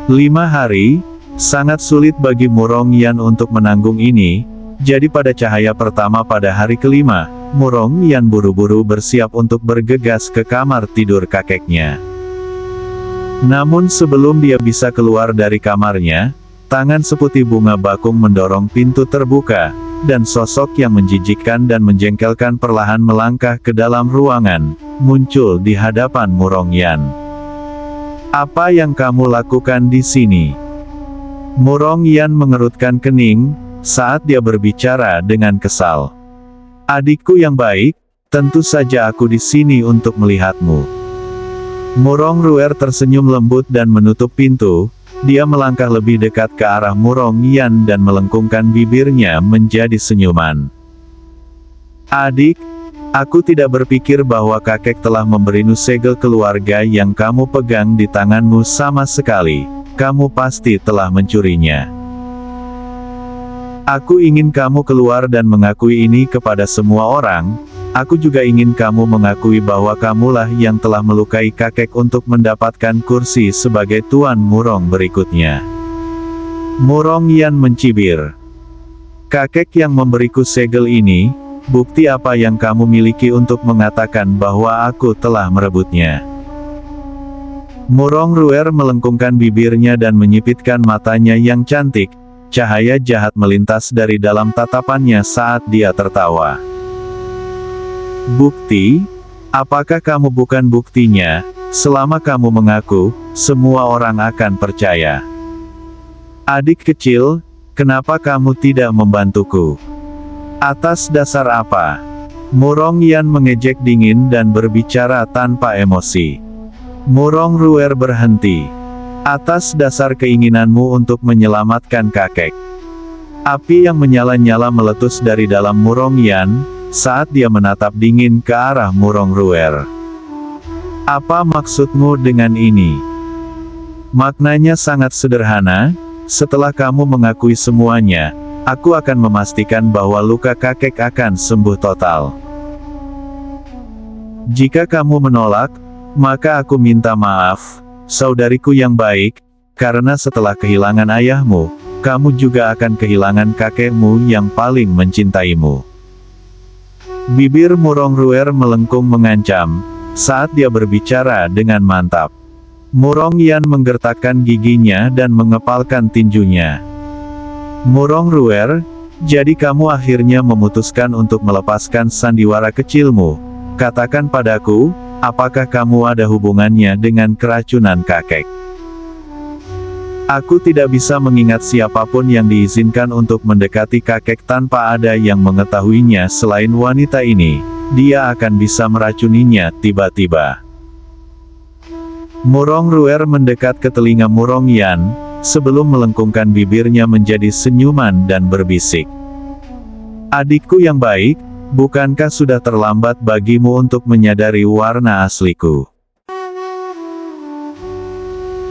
5 hari, sangat sulit bagi Murong Yan untuk menanggung ini, jadi pada cahaya pertama pada hari kelima, Murong Yan buru-buru bersiap untuk bergegas ke kamar tidur kakeknya. Namun sebelum dia bisa keluar dari kamarnya, tangan seputih bunga bakung mendorong pintu terbuka, dan sosok yang menjijikkan dan menjengkelkan perlahan melangkah ke dalam ruangan, muncul di hadapan Murong Yan. "Apa yang kamu lakukan di sini?" Murong Yan mengerutkan kening, saat dia berbicara dengan kesal. "Adikku yang baik, tentu saja aku di sini untuk melihatmu." Murong Ruer tersenyum lembut dan menutup pintu, dia melangkah lebih dekat ke arah Murong Yan dan melengkungkan bibirnya menjadi senyuman. "Adik, aku tidak berpikir bahwa kakek telah memberimu segel keluarga yang kamu pegang di tanganmu sama sekali. Kamu pasti telah mencurinya. Aku ingin kamu keluar dan mengakui ini kepada semua orang. Aku juga ingin kamu mengakui bahwa kamulah yang telah melukai kakek untuk mendapatkan kursi sebagai Tuan Murong berikutnya." Murong Yan mencibir. "Kakek yang memberiku segel ini, bukti apa yang kamu miliki untuk mengatakan bahwa aku telah merebutnya?" Murong Ruer melengkungkan bibirnya dan menyipitkan matanya yang cantik, cahaya jahat melintas dari dalam tatapannya saat dia tertawa. "Bukti? Apakah kamu bukan buktinya? Selama kamu mengaku, semua orang akan percaya. Adik kecil, kenapa kamu tidak membantuku? Atas dasar apa?" Murong Yan mengejek dingin dan berbicara tanpa emosi. Murong Ruer berhenti. "Atas dasar keinginanmu untuk menyelamatkan kakek." Api yang menyala-nyala meletus dari dalam Murong Yan, saat dia menatap dingin ke arah Murong Ruer. "Apa maksudmu dengan ini?" "Maknanya sangat sederhana, setelah kamu mengakui semuanya, aku akan memastikan bahwa luka kakek akan sembuh total. Jika kamu menolak, maka aku minta maaf, saudariku yang baik, karena setelah kehilangan ayahmu, kamu juga akan kehilangan kakekmu yang paling mencintaimu." Bibir Murong Ruer melengkung mengancam, saat dia berbicara dengan mantap. Murong Yan menggertakkan giginya dan mengepalkan tinjunya. "Murong Ruer, jadi kamu akhirnya memutuskan untuk melepaskan sandiwara kecilmu. Katakan padaku, apakah kamu ada hubungannya dengan keracunan kakek?" "Aku tidak bisa mengingat siapapun yang diizinkan untuk mendekati kakek tanpa ada yang mengetahuinya selain wanita ini. Dia akan bisa meracuninya tiba-tiba." Murong Ruer mendekat ke telinga Murong Yan, sebelum melengkungkan bibirnya menjadi senyuman dan berbisik. "Adikku yang baik, bukankah sudah terlambat bagimu untuk menyadari warna asliku?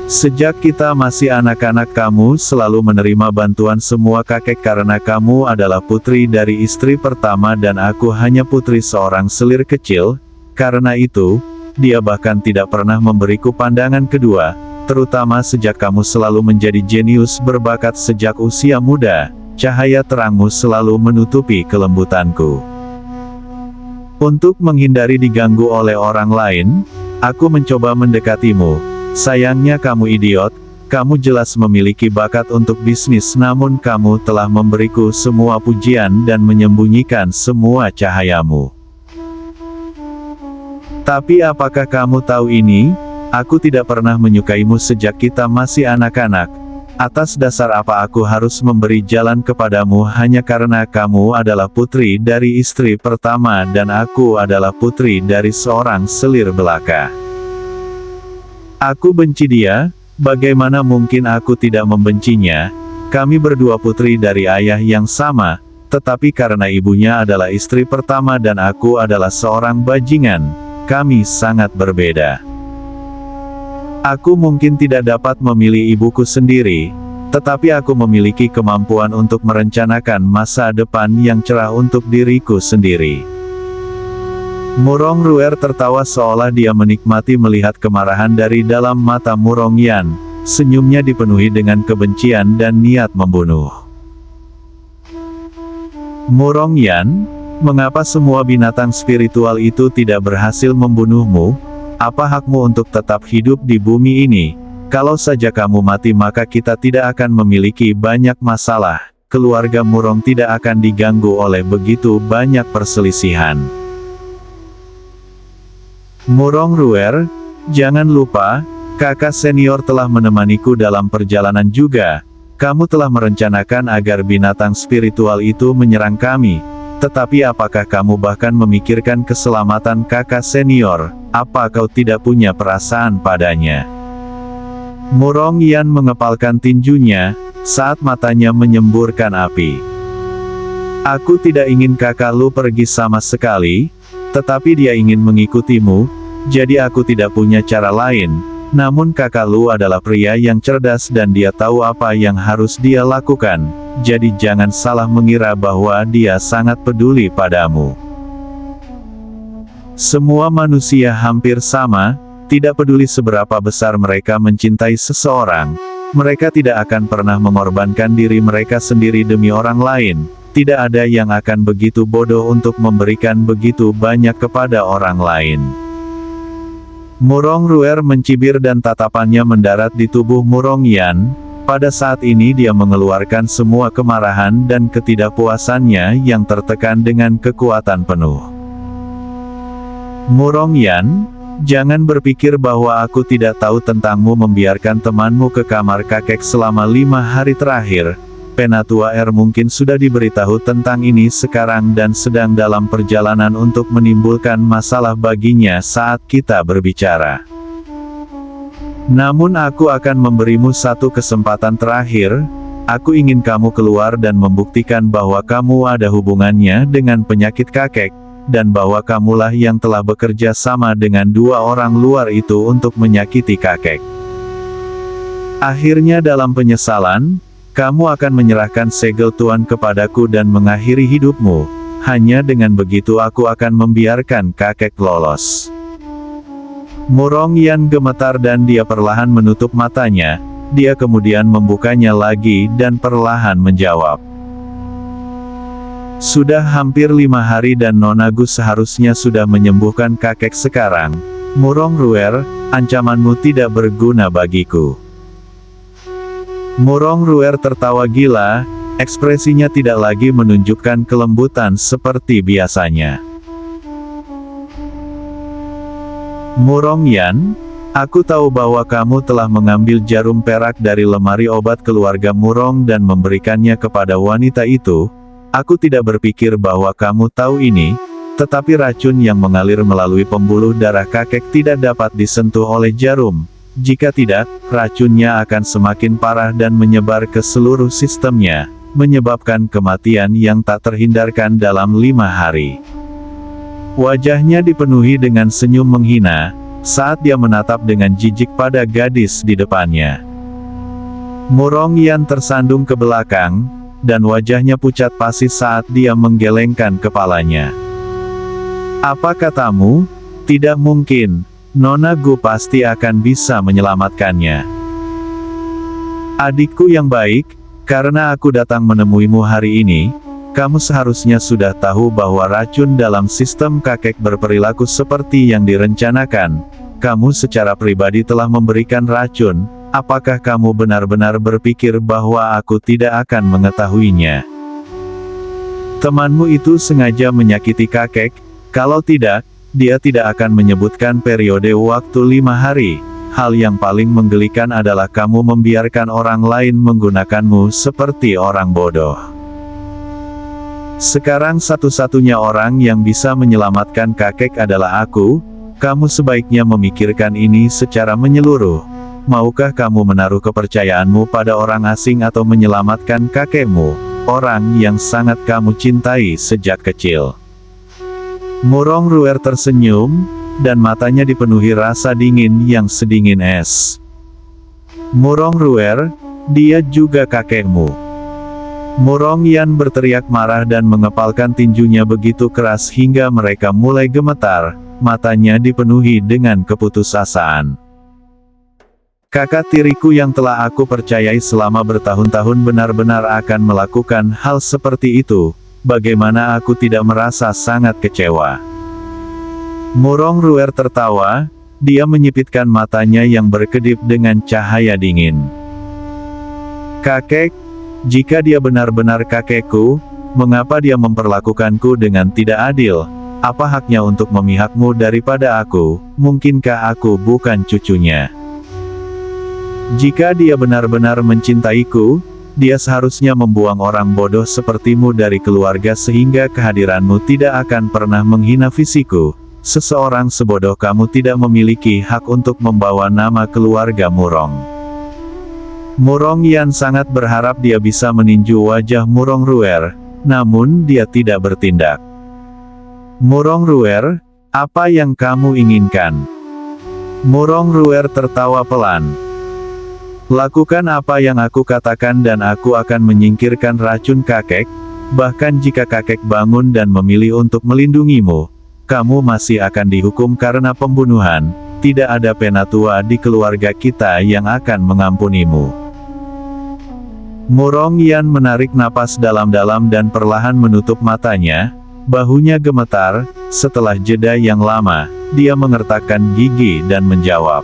Sejak kita masih anak-anak kamu selalu menerima bantuan semua kakek karena kamu adalah putri dari istri pertama dan aku hanya putri seorang selir kecil. Karena itu, dia bahkan tidak pernah memberiku pandangan kedua, terutama sejak kamu selalu menjadi jenius berbakat sejak usia muda. Cahaya terangmu selalu menutupi kelembutanku. Untuk menghindari diganggu oleh orang lain, aku mencoba mendekatimu. Sayangnya kamu idiot, kamu jelas memiliki bakat untuk bisnis namun kamu telah memberiku semua pujian dan menyembunyikan semua cahayamu. Tapi apakah kamu tahu ini? Aku tidak pernah menyukaimu sejak kita masih anak-anak. Atas dasar apa aku harus memberi jalan kepadamu hanya karena kamu adalah putri dari istri pertama dan aku adalah putri dari seorang selir belaka. Aku benci dia, bagaimana mungkin aku tidak membencinya? Kami berdua putri dari ayah yang sama, tetapi karena ibunya adalah istri pertama dan aku adalah seorang bajingan, kami sangat berbeda. Aku mungkin tidak dapat memilih ibuku sendiri, tetapi aku memiliki kemampuan untuk merencanakan masa depan yang cerah untuk diriku sendiri. Murong Ruer tertawa seolah dia menikmati melihat kemarahan dari dalam mata Murong Yan, senyumnya dipenuhi dengan kebencian dan niat membunuh. Murong Yan, mengapa semua binatang spiritual itu tidak berhasil membunuhmu? Apa hakmu untuk tetap hidup di bumi ini? Kalau saja kamu mati maka kita tidak akan memiliki banyak masalah. Keluarga Murong tidak akan diganggu oleh begitu banyak perselisihan. Murong Ruer, jangan lupa, kakak senior telah menemaniku dalam perjalanan juga. Kamu telah merencanakan agar binatang spiritual itu menyerang kami. Tetapi apakah kamu bahkan memikirkan keselamatan kakak senior? Apa kau tidak punya perasaan padanya? Murong Yan mengepalkan tinjunya, saat matanya menyemburkan api. Aku tidak ingin kakak lu pergi sama sekali, tetapi dia ingin mengikutimu, jadi aku tidak punya cara lain. Namun kakak lu adalah pria yang cerdas dan dia tahu apa yang harus dia lakukan, jadi jangan salah mengira bahwa dia sangat peduli padamu. Semua manusia hampir sama, tidak peduli seberapa besar mereka mencintai seseorang. Mereka tidak akan pernah mengorbankan diri mereka sendiri demi orang lain. Tidak ada yang akan begitu bodoh untuk memberikan begitu banyak kepada orang lain. Murong Ruer mencibir dan tatapannya mendarat di tubuh Murong Yan. Pada saat ini dia mengeluarkan semua kemarahan dan ketidakpuasannya yang tertekan dengan kekuatan penuh. Murong Yan, jangan berpikir bahwa aku tidak tahu tentangmu membiarkan temanmu ke kamar kakek selama 5 hari terakhir. Penatua R mungkin sudah diberitahu tentang ini sekarang dan sedang dalam perjalanan untuk menimbulkan masalah baginya saat kita berbicara. Namun aku akan memberimu satu kesempatan terakhir. Aku ingin kamu keluar dan membuktikan bahwa kamu ada hubungannya dengan penyakit kakek, dan bahwa kamulah yang telah bekerja sama dengan 2 orang luar itu untuk menyakiti kakek. Akhirnya dalam penyesalan, kamu akan menyerahkan segel Tuan kepadaku dan mengakhiri hidupmu. Hanya dengan begitu aku akan membiarkan kakek lolos. Murong Yan gemetar dan dia perlahan menutup matanya. Dia kemudian membukanya lagi dan perlahan menjawab. Sudah hampir 5 hari dan Nona Gus seharusnya sudah menyembuhkan kakek sekarang. Murong Ruer, ancamanmu tidak berguna bagiku. Murong Ruer tertawa gila, ekspresinya tidak lagi menunjukkan kelembutan seperti biasanya. Murong Yan, aku tahu bahwa kamu telah mengambil jarum perak dari lemari obat keluarga Murong dan memberikannya kepada wanita itu. Aku tidak berpikir bahwa kamu tahu ini, tetapi racun yang mengalir melalui pembuluh darah kakek tidak dapat disentuh oleh jarum. Jika tidak, racunnya akan semakin parah dan menyebar ke seluruh sistemnya, menyebabkan kematian yang tak terhindarkan dalam 5 hari. Wajahnya dipenuhi dengan senyum menghina, saat dia menatap dengan jijik pada gadis di depannya. Murong Yan tersandung ke belakang, dan wajahnya pucat pasi saat dia menggelengkan kepalanya. Apa katamu? Tidak mungkin. Nona Gu pasti akan bisa menyelamatkannya. Adikku yang baik, karena aku datang menemuimu hari ini, kamu seharusnya sudah tahu bahwa racun dalam sistem kakek berperilaku seperti yang direncanakan. Kamu secara pribadi telah memberikan racun. Apakah kamu benar-benar berpikir bahwa aku tidak akan mengetahuinya? Temanmu itu sengaja menyakiti kakek. Kalau tidak, dia tidak akan menyebutkan periode waktu 5 hari. Hal yang paling menggelikan adalah kamu membiarkan orang lain menggunakanmu seperti orang bodoh. Sekarang satu-satunya orang yang bisa menyelamatkan kakek adalah aku. Kamu sebaiknya memikirkan ini secara menyeluruh. Maukah kamu menaruh kepercayaanmu pada orang asing atau menyelamatkan kakekmu, orang yang sangat kamu cintai sejak kecil? Murong Ruer tersenyum, dan matanya dipenuhi rasa dingin yang sedingin es. Murong Ruer, dia juga kakekmu. Murong Yan berteriak marah dan mengepalkan tinjunya begitu keras hingga mereka mulai gemetar, matanya dipenuhi dengan keputusasaan. Kakak tiriku yang telah aku percayai selama bertahun-tahun benar-benar akan melakukan hal seperti itu. Bagaimana aku tidak merasa sangat kecewa?" Murong Ruer tertawa, dia menyipitkan matanya yang berkedip dengan cahaya dingin. "Kakek, jika dia benar-benar kakekku, mengapa dia memperlakukanku dengan tidak adil? Apa haknya untuk memihakmu daripada aku? Mungkinkah aku bukan cucunya? Jika dia benar-benar mencintaiku, dia seharusnya membuang orang bodoh sepertimu dari keluarga sehingga kehadiranmu tidak akan pernah menghina fisikku. Seseorang sebodoh kamu tidak memiliki hak untuk membawa nama keluarga Murong." Murong Yan sangat berharap dia bisa meninju wajah Murong Ruer, namun dia tidak bertindak. "Murong Ruer, apa yang kamu inginkan?" Murong Ruer tertawa pelan. "Lakukan apa yang aku katakan dan aku akan menyingkirkan racun kakek. Bahkan jika kakek bangun dan memilih untuk melindungimu, kamu masih akan dihukum karena pembunuhan. Tidak ada penatua di keluarga kita yang akan mengampunimu." Murong Yan menarik napas dalam-dalam dan perlahan menutup matanya, bahunya gemetar. Setelah jeda yang lama, dia mengertakkan gigi dan menjawab,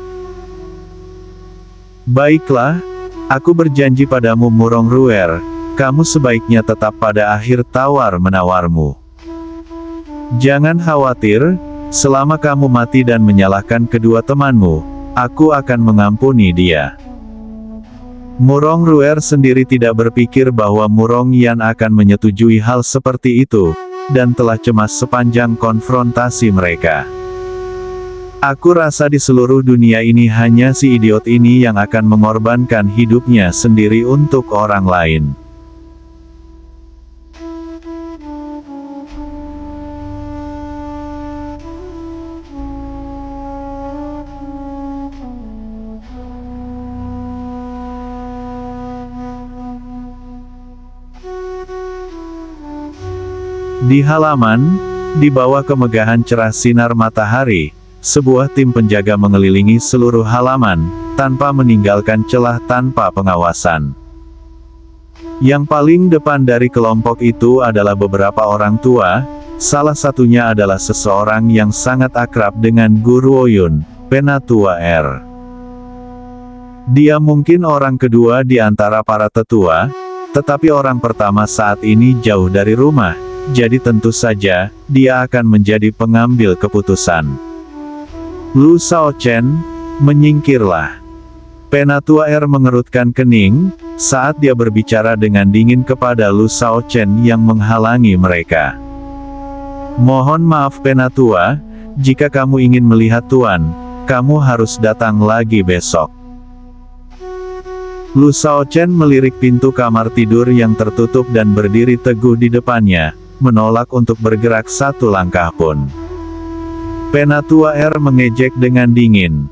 "Baiklah, aku berjanji padamu Murong Ruer, kamu sebaiknya tetap pada akhir tawar-menawarmu. Jangan khawatir, selama kamu mati dan menyalahkan kedua temanmu, aku akan mengampuni dia." Murong Ruer sendiri tidak berpikir bahwa Murong Yan akan menyetujui hal seperti itu, dan telah cemas sepanjang konfrontasi mereka. "Aku rasa di seluruh dunia ini hanya si idiot ini yang akan mengorbankan hidupnya sendiri untuk orang lain." Di halaman, di bawah kemegahan cerah sinar matahari, sebuah tim penjaga mengelilingi seluruh halaman, tanpa meninggalkan celah tanpa pengawasan. Yang paling depan dari kelompok itu adalah beberapa orang tua, salah satunya adalah seseorang yang sangat akrab dengan Guru Oyun, Penatua R. Dia mungkin orang kedua di antara para tetua, tetapi orang pertama saat ini jauh dari rumah, jadi tentu saja, dia akan menjadi pengambil keputusan. "Lu Shaochen, menyingkirlah." Penatua R mengerutkan kening, saat dia berbicara dengan dingin kepada Lu Shaochen yang menghalangi mereka. "Mohon maaf Penatua, jika kamu ingin melihat Tuan, kamu harus datang lagi besok." Lu Shaochen melirik pintu kamar tidur yang tertutup dan berdiri teguh di depannya, menolak untuk bergerak satu langkah pun. Penatua R mengejek dengan dingin.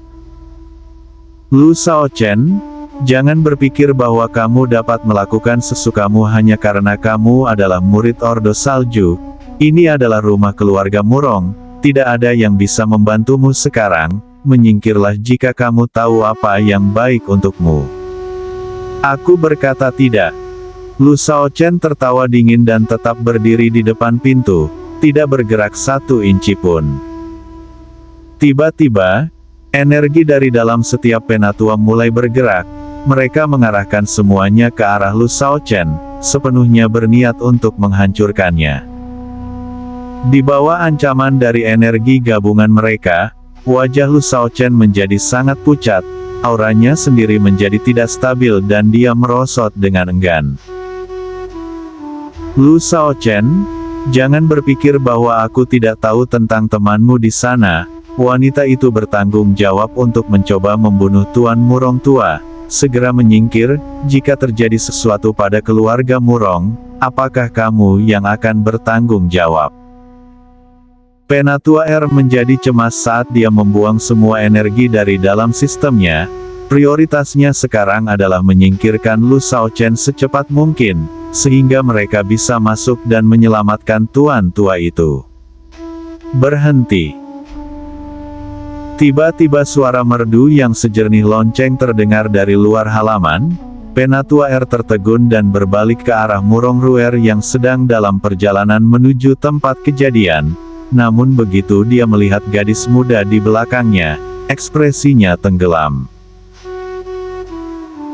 "Lu Shaochen, jangan berpikir bahwa kamu dapat melakukan sesukamu hanya karena kamu adalah murid Ordo Salju. Ini adalah rumah keluarga Murong, tidak ada yang bisa membantumu sekarang, menyingkirlah jika kamu tahu apa yang baik untukmu." "Aku berkata tidak." Lu Shaochen tertawa dingin dan tetap berdiri di depan pintu, tidak bergerak satu inci pun. Tiba-tiba, energi dari dalam setiap penatua mulai bergerak, mereka mengarahkan semuanya ke arah Lu Shaochen, sepenuhnya berniat untuk menghancurkannya. Di bawah ancaman dari energi gabungan mereka, wajah Lu Shaochen menjadi sangat pucat, auranya sendiri menjadi tidak stabil dan dia merosot dengan enggan. "Lu Shaochen, jangan berpikir bahwa aku tidak tahu tentang temanmu di sana." Wanita itu bertanggung jawab untuk mencoba membunuh Tuan Murong tua. "Segera menyingkir, jika terjadi sesuatu pada keluarga Murong, apakah kamu yang akan bertanggung jawab?" Penatua R menjadi cemas saat dia membuang semua energi dari dalam sistemnya. Prioritasnya sekarang adalah menyingkirkan Lu Shaochen secepat mungkin, sehingga mereka bisa masuk dan menyelamatkan tuan tua itu. "Berhenti. Tiba-tiba suara merdu yang sejernih lonceng terdengar dari luar halaman. Penatua R tertegun dan berbalik ke arah Murong Ruer yang sedang dalam perjalanan menuju tempat kejadian. Namun begitu dia melihat gadis muda di belakangnya, ekspresinya tenggelam.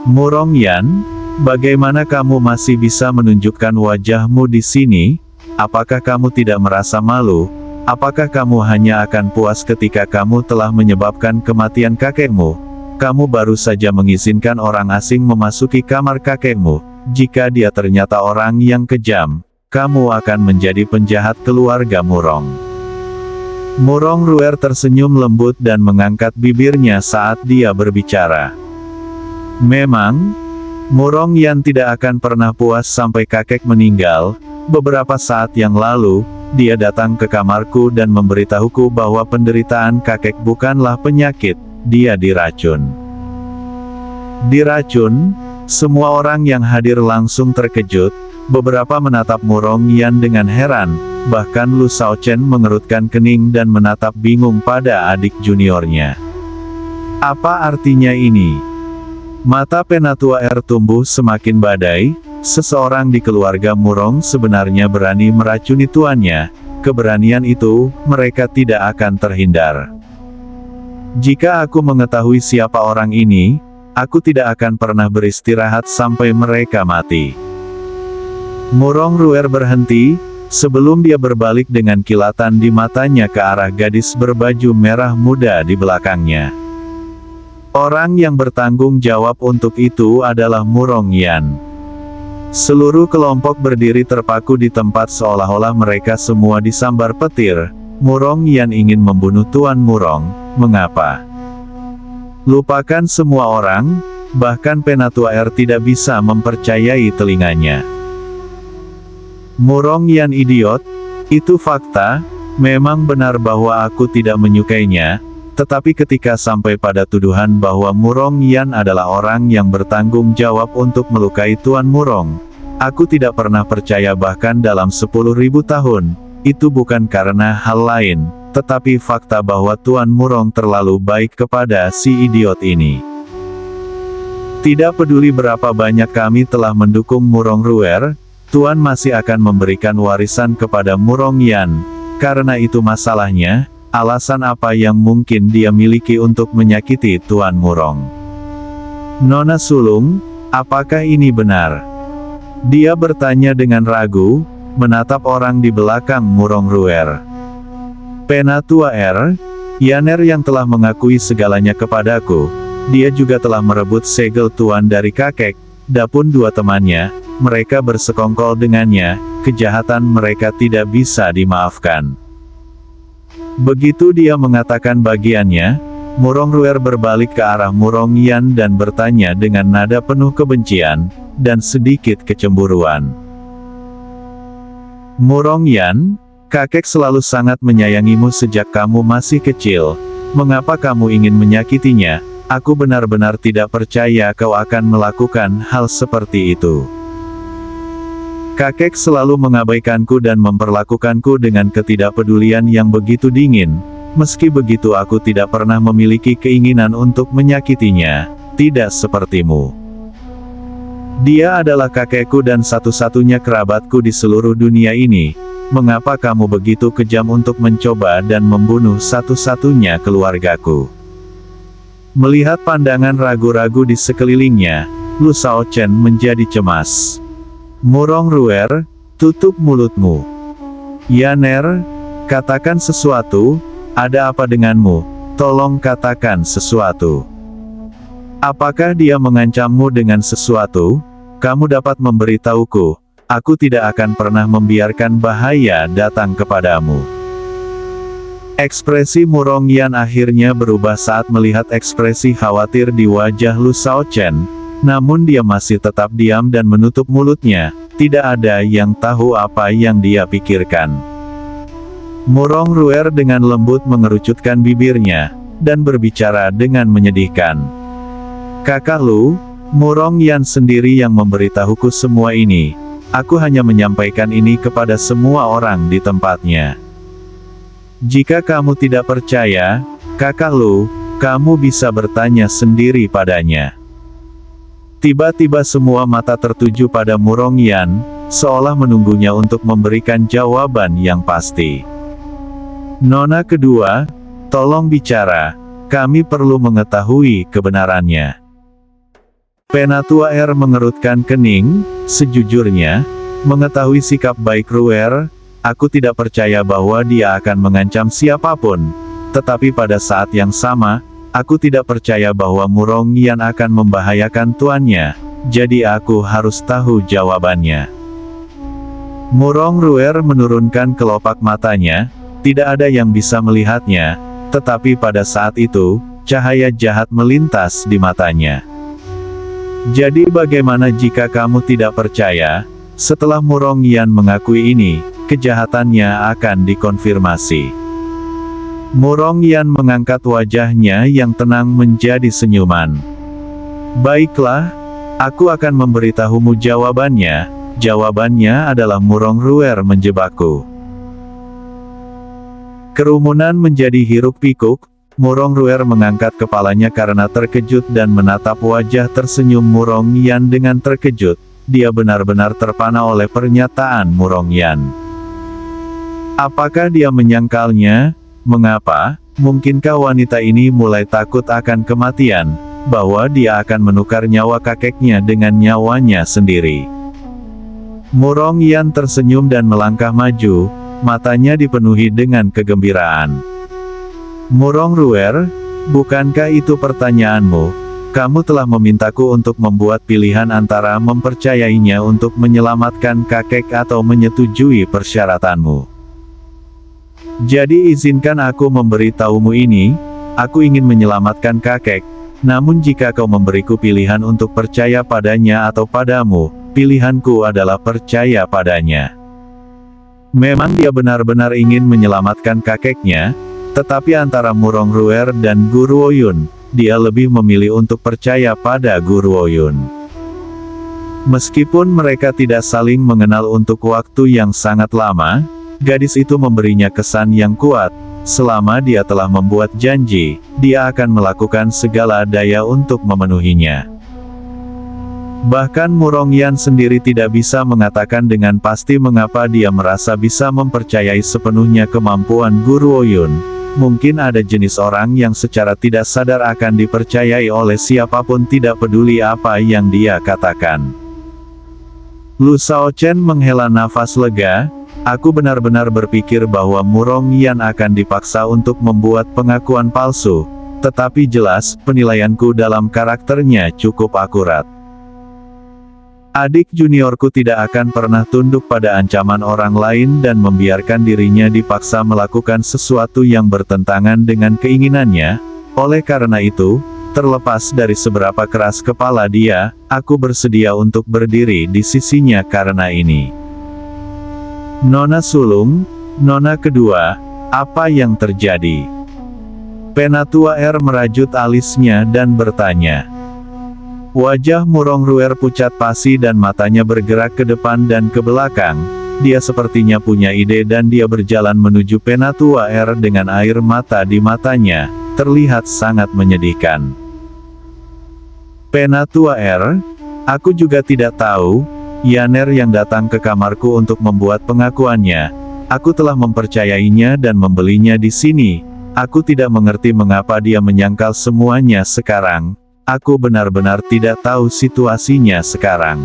"Murong Yan, bagaimana kamu masih bisa menunjukkan wajahmu di sini? Apakah kamu tidak merasa malu? Apakah kamu hanya akan puas ketika kamu telah menyebabkan kematian kakekmu? Kamu baru saja mengizinkan orang asing memasuki kamar kakekmu. Jika dia ternyata orang yang kejam, kamu akan menjadi penjahat keluarga Murong." Murong Ruer tersenyum lembut dan mengangkat bibirnya saat dia berbicara. Memang, Murong Yan tidak akan pernah puas sampai kakek meninggal. Beberapa saat yang lalu, dia datang ke kamarku dan memberitahuku bahwa penderitaan kakek bukanlah penyakit. Dia diracun. Diracun? Semua orang yang hadir langsung terkejut. Beberapa menatap Murong Yan dengan heran. Bahkan Lu Shaochen mengerutkan kening dan menatap bingung pada adik juniornya. Apa artinya ini? Mata Penatua R tumbuh semakin badai. Seseorang di keluarga Murong sebenarnya berani meracuni tuannya. Keberanian itu, mereka tidak akan terhindar. Jika aku mengetahui siapa orang ini, aku tidak akan pernah beristirahat sampai mereka mati. Murong Ruer berhenti, sebelum dia berbalik dengan kilatan di matanya ke arah gadis berbaju merah muda di belakangnya. Orang yang bertanggung jawab untuk itu adalah Murong Yan. Seluruh kelompok berdiri terpaku di tempat seolah-olah mereka semua disambar petir. Murong Yan ingin membunuh Tuan Murong. Mengapa? Lupakan semua orang, bahkan Penatua R tidak bisa mempercayai telinganya. Murong Yan idiot, itu fakta, memang benar bahwa aku tidak menyukainya, tetapi ketika sampai pada tuduhan bahwa Murong Yan adalah orang yang bertanggung jawab untuk melukai Tuan Murong, aku tidak pernah percaya bahkan dalam 10.000 tahun, itu bukan karena hal lain, tetapi fakta bahwa Tuan Murong terlalu baik kepada si idiot ini. Tidak peduli berapa banyak kami telah mendukung Murong Ruer, Tuan masih akan memberikan warisan kepada Murong Yan. Karena itu masalahnya, alasan apa yang mungkin dia miliki untuk menyakiti Tuan Murong? Nona Sulung, apakah ini benar? Dia bertanya dengan ragu, menatap orang di belakang Murong Ruer. Penatua R, Yaner yang telah mengakui segalanya kepadaku, dia juga telah merebut segel Tuan dari kakek, dapun dua temannya, mereka bersekongkol dengannya, kejahatan mereka tidak bisa dimaafkan. Begitu dia mengatakan bagiannya, Murong Ruer berbalik ke arah Murong Yan dan bertanya dengan nada penuh kebencian, dan sedikit kecemburuan. Murong Yan, kakek selalu sangat menyayangimu sejak kamu masih kecil. Mengapa kamu ingin menyakitinya? Aku benar-benar tidak percaya kau akan melakukan hal seperti itu. Kakek selalu mengabaikanku dan memperlakukanku dengan ketidakpedulian yang begitu dingin. Meski begitu aku tidak pernah memiliki keinginan untuk menyakitinya. Tidak sepertimu. Dia adalah kakekku dan satu-satunya kerabatku di seluruh dunia ini. Mengapa kamu begitu kejam untuk mencoba dan membunuh satu-satunya keluargaku? Melihat pandangan ragu-ragu di sekelilingnya, Lu Shaochen menjadi cemas. Murong Ruer, tutup mulutmu. Yaner, katakan sesuatu, ada apa denganmu? Tolong katakan sesuatu. Apakah dia mengancammu dengan sesuatu? Kamu dapat memberitahuku. Aku tidak akan pernah membiarkan bahaya datang kepadamu. Ekspresi Murong Yan akhirnya berubah saat melihat ekspresi khawatir di wajah Lu Shaochen, namun dia masih tetap diam dan menutup mulutnya, tidak ada yang tahu apa yang dia pikirkan. Murong Ruer dengan lembut mengerucutkan bibirnya, dan berbicara dengan menyedihkan. Kakak Lu, Murong Yan sendiri yang memberitahuku semua ini. Aku hanya menyampaikan ini kepada semua orang di tempatnya. Jika kamu tidak percaya, Kakak Lu, kamu bisa bertanya sendiri padanya. Tiba-tiba semua mata tertuju pada Murongyan, seolah menunggunya untuk memberikan jawaban yang pasti. Nona kedua, tolong bicara, kami perlu mengetahui kebenarannya. Penatua R mengerutkan kening, sejujurnya, mengetahui sikap baik Ruer, aku tidak percaya bahwa dia akan mengancam siapapun, tetapi pada saat yang sama, aku tidak percaya bahwa Murongyan akan membahayakan tuannya, jadi aku harus tahu jawabannya. Murong Ruer menurunkan kelopak matanya, tidak ada yang bisa melihatnya, tetapi pada saat itu, cahaya jahat melintas di matanya. Jadi bagaimana jika kamu tidak percaya? Setelah Murongyan mengakui ini, kejahatannya akan dikonfirmasi. Murongyan mengangkat wajahnya yang tenang menjadi senyuman. Baiklah, aku akan memberitahumu jawabannya. Jawabannya adalah Murong Ruer menjebakku. Kerumunan menjadi hiruk-pikuk. Murong Ruer mengangkat kepalanya karena terkejut dan menatap wajah tersenyum Murongyan dengan terkejut. Dia benar-benar terpana oleh pernyataan Murongyan. Apakah dia menyangkalnya? Mengapa? Mungkinkah wanita ini mulai takut akan kematian, bahwa dia akan menukar nyawa kakeknya dengan nyawanya sendiri? Murongyan tersenyum dan melangkah maju, matanya dipenuhi dengan kegembiraan. Murong Ruer, bukankah itu pertanyaanmu? Kamu telah memintaku untuk membuat pilihan antara mempercayainya untuk menyelamatkan kakek atau menyetujui persyaratanmu. Jadi izinkan aku memberitahumu ini, aku ingin menyelamatkan kakek, namun jika kau memberiku pilihan untuk percaya padanya atau padamu, pilihanku adalah percaya padanya. Memang dia benar-benar ingin menyelamatkan kakeknya, tetapi antara Murong Ruer dan Guru Oyun, dia lebih memilih untuk percaya pada Guru Oyun. Meskipun mereka tidak saling mengenal untuk waktu yang sangat lama, gadis itu memberinya kesan yang kuat. Selama dia telah membuat janji, dia akan melakukan segala daya untuk memenuhinya. Bahkan Murongyan sendiri tidak bisa mengatakan dengan pasti mengapa dia merasa bisa mempercayai sepenuhnya kemampuan Guru Oyun. Mungkin ada jenis orang yang secara tidak sadar akan dipercayai oleh siapapun tidak peduli apa yang dia katakan. Lu Shaochen menghela nafas lega, aku benar-benar berpikir bahwa Murongyan akan dipaksa untuk membuat pengakuan palsu, tetapi jelas, penilaianku dalam karakternya cukup akurat. Adik juniorku tidak akan pernah tunduk pada ancaman orang lain dan membiarkan dirinya dipaksa melakukan sesuatu yang bertentangan dengan keinginannya. Oleh karena itu, terlepas dari seberapa keras kepala dia, aku bersedia untuk berdiri di sisinya karena ini. Nona sulung, Nona kedua, apa yang terjadi? Penatua R merajut alisnya dan bertanya. Wajah Murong Ruer pucat pasi dan matanya bergerak ke depan dan ke belakang. Dia sepertinya punya ide dan dia berjalan menuju Penatua R dengan air mata di matanya, terlihat sangat menyedihkan. Penatua R, aku juga tidak tahu, Yaner yang datang ke kamarku untuk membuat pengakuannya. Aku telah mempercayainya dan membelinya di sini. Aku tidak mengerti mengapa dia menyangkal semuanya sekarang. Aku benar-benar tidak tahu situasinya sekarang.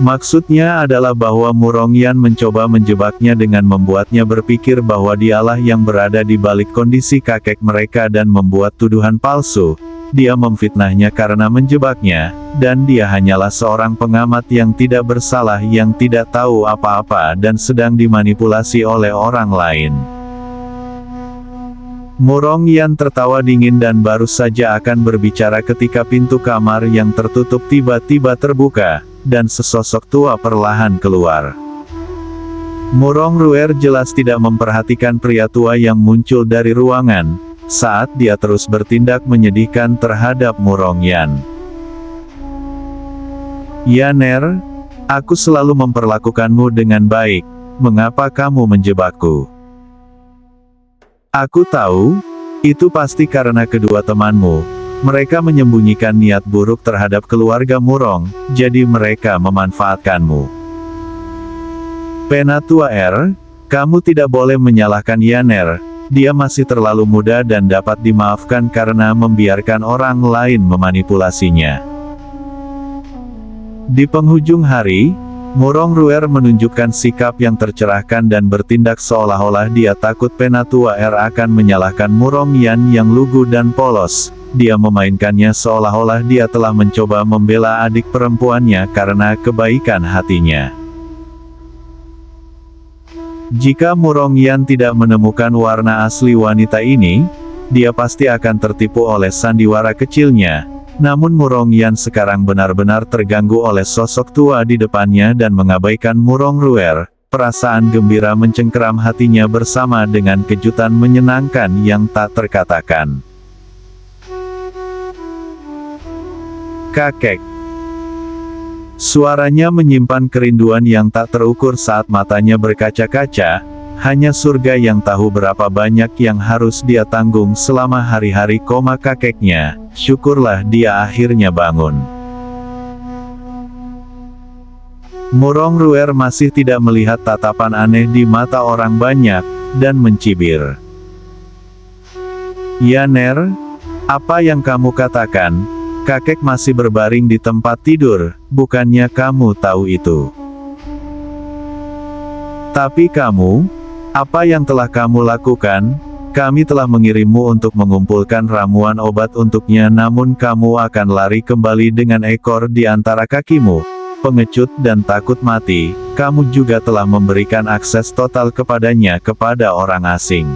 Maksudnya adalah bahwa Murongyan mencoba menjebaknya dengan membuatnya berpikir bahwa dialah yang berada di balik kondisi kakek mereka dan membuat tuduhan palsu. Dia memfitnahnya karena menjebaknya, dan dia hanyalah seorang pengamat yang tidak bersalah yang tidak tahu apa-apa dan sedang dimanipulasi oleh orang lain. Murongyan tertawa dingin dan baru saja akan berbicara ketika pintu kamar yang tertutup tiba-tiba terbuka, dan sesosok tua perlahan keluar. Murong Ruer jelas tidak memperhatikan pria tua yang muncul dari ruangan, saat dia terus bertindak menyedihkan terhadap Murongyan. Yaner, aku selalu memperlakukanmu dengan baik, mengapa kamu menjebakku? Aku tahu, itu pasti karena kedua temanmu. Mereka menyembunyikan niat buruk terhadap keluarga Murong, jadi mereka memanfaatkanmu. Penatua R, kamu tidak boleh menyalahkan Yaner. Dia masih terlalu muda dan dapat dimaafkan karena membiarkan orang lain memanipulasinya. Di penghujung hari, Murong Ruer menunjukkan sikap yang tercerahkan dan bertindak seolah-olah dia takut Penatua R akan menyalahkan Murong Yan yang lugu dan polos. Dia memainkannya seolah-olah dia telah mencoba membela adik perempuannya karena kebaikan hatinya. Jika Murong Yan tidak menemukan warna asli wanita ini, dia pasti akan tertipu oleh sandiwara kecilnya. Namun Murong Yan sekarang benar-benar terganggu oleh sosok tua di depannya dan mengabaikan Murong Ruer. Perasaan gembira mencengkeram hatinya bersama dengan kejutan menyenangkan yang tak terkatakan. Kakek. Suaranya menyimpan kerinduan yang tak terukur saat matanya berkaca-kaca. Hanya surga yang tahu berapa banyak yang harus dia tanggung selama hari-hari koma kakeknya. Syukurlah dia akhirnya bangun. Murong Ruer masih tidak melihat tatapan aneh di mata orang banyak, dan mencibir. Yaner, apa yang kamu katakan? Kakek masih berbaring di tempat tidur, bukannya kamu tahu itu? Tapi kamu, apa yang telah kamu lakukan? Kami telah mengirimmu untuk mengumpulkan ramuan obat untuknya, namun kamu akan lari kembali dengan ekor di antara kakimu. Pengecut dan takut mati, kamu juga telah memberikan akses total kepadanya kepada orang asing.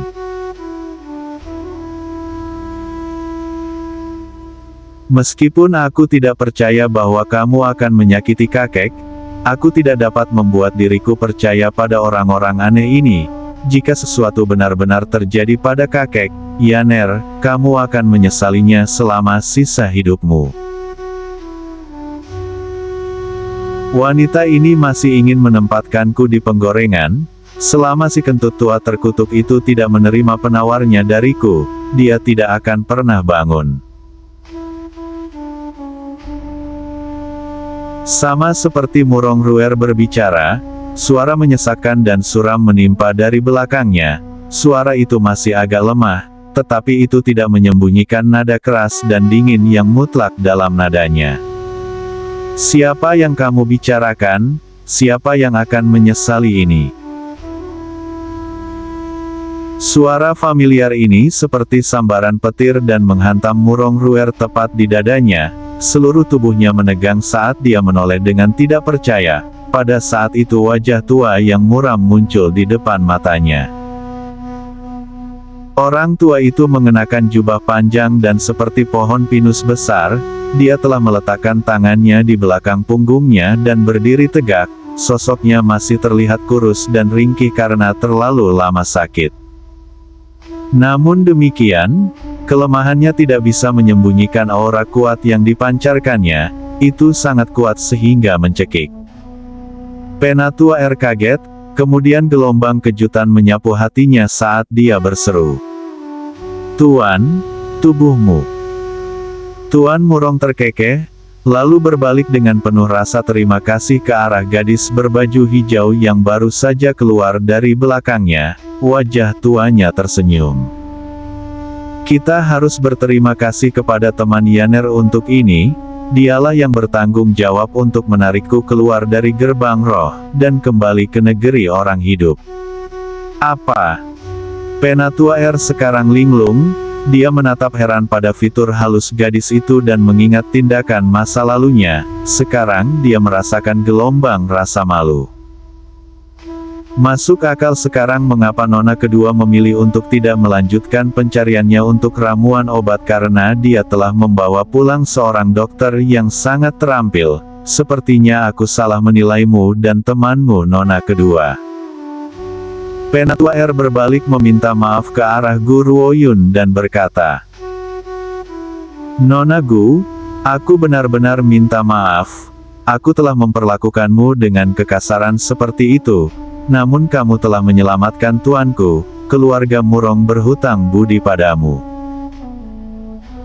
Meskipun aku tidak percaya bahwa kamu akan menyakiti kakek, aku tidak dapat membuat diriku percaya pada orang-orang aneh ini. Jika sesuatu benar-benar terjadi pada kakek, Yaner, kamu akan menyesalinya selama sisa hidupmu. Wanita ini masih ingin menempatkanku di penggorengan. Selama si kentut tua terkutuk itu tidak menerima penawarnya dariku, dia tidak akan pernah bangun. Sama seperti Murong Ruer berbicara, suara menyesakkan dan suram menimpa dari belakangnya. Suara itu masih agak lemah, tetapi itu tidak menyembunyikan nada keras dan dingin yang mutlak dalam nadanya. Siapa yang kamu bicarakan? Siapa yang akan menyesali ini? Suara familiar ini seperti sambaran petir dan menghantam Murong Ruer tepat di dadanya. Seluruh tubuhnya menegang saat dia menoleh dengan tidak percaya. Pada saat itu wajah tua yang muram muncul di depan matanya. Orang tua itu mengenakan jubah panjang dan seperti pohon pinus besar, dia telah meletakkan tangannya di belakang punggungnya dan berdiri tegak. Sosoknya masih terlihat kurus dan ringkih karena terlalu lama sakit. Namun demikian, kelemahannya tidak bisa menyembunyikan aura kuat yang dipancarkannya, itu sangat kuat sehingga mencekik. Penatua R kaget, kemudian gelombang kejutan menyapu hatinya saat dia berseru. Tuan, tubuhmu. Tuan Murong terkekeh, lalu berbalik dengan penuh rasa terima kasih ke arah gadis berbaju hijau yang baru saja keluar dari belakangnya. Wajah tuanya tersenyum. Kita harus berterima kasih kepada teman Yaner untuk ini. Dialah yang bertanggung jawab untuk menarikku keluar dari gerbang roh, dan kembali ke negeri orang hidup. Apa? Penatua R sekarang linglung, dia menatap heran pada fitur halus gadis itu dan mengingat tindakan masa lalunya. Sekarang dia merasakan gelombang rasa malu. Masuk akal sekarang mengapa nona kedua memilih untuk tidak melanjutkan pencariannya untuk ramuan obat karena dia telah membawa pulang seorang dokter yang sangat terampil. Sepertinya aku salah menilaimu dan temanmu nona kedua. Penatua R berbalik meminta maaf ke arah Gu Ruoyun dan berkata, Nona Gu, aku benar-benar minta maaf. Aku telah memperlakukanmu dengan kekasaran seperti itu. Namun kamu telah menyelamatkan tuanku, keluarga Murong berhutang budi padamu.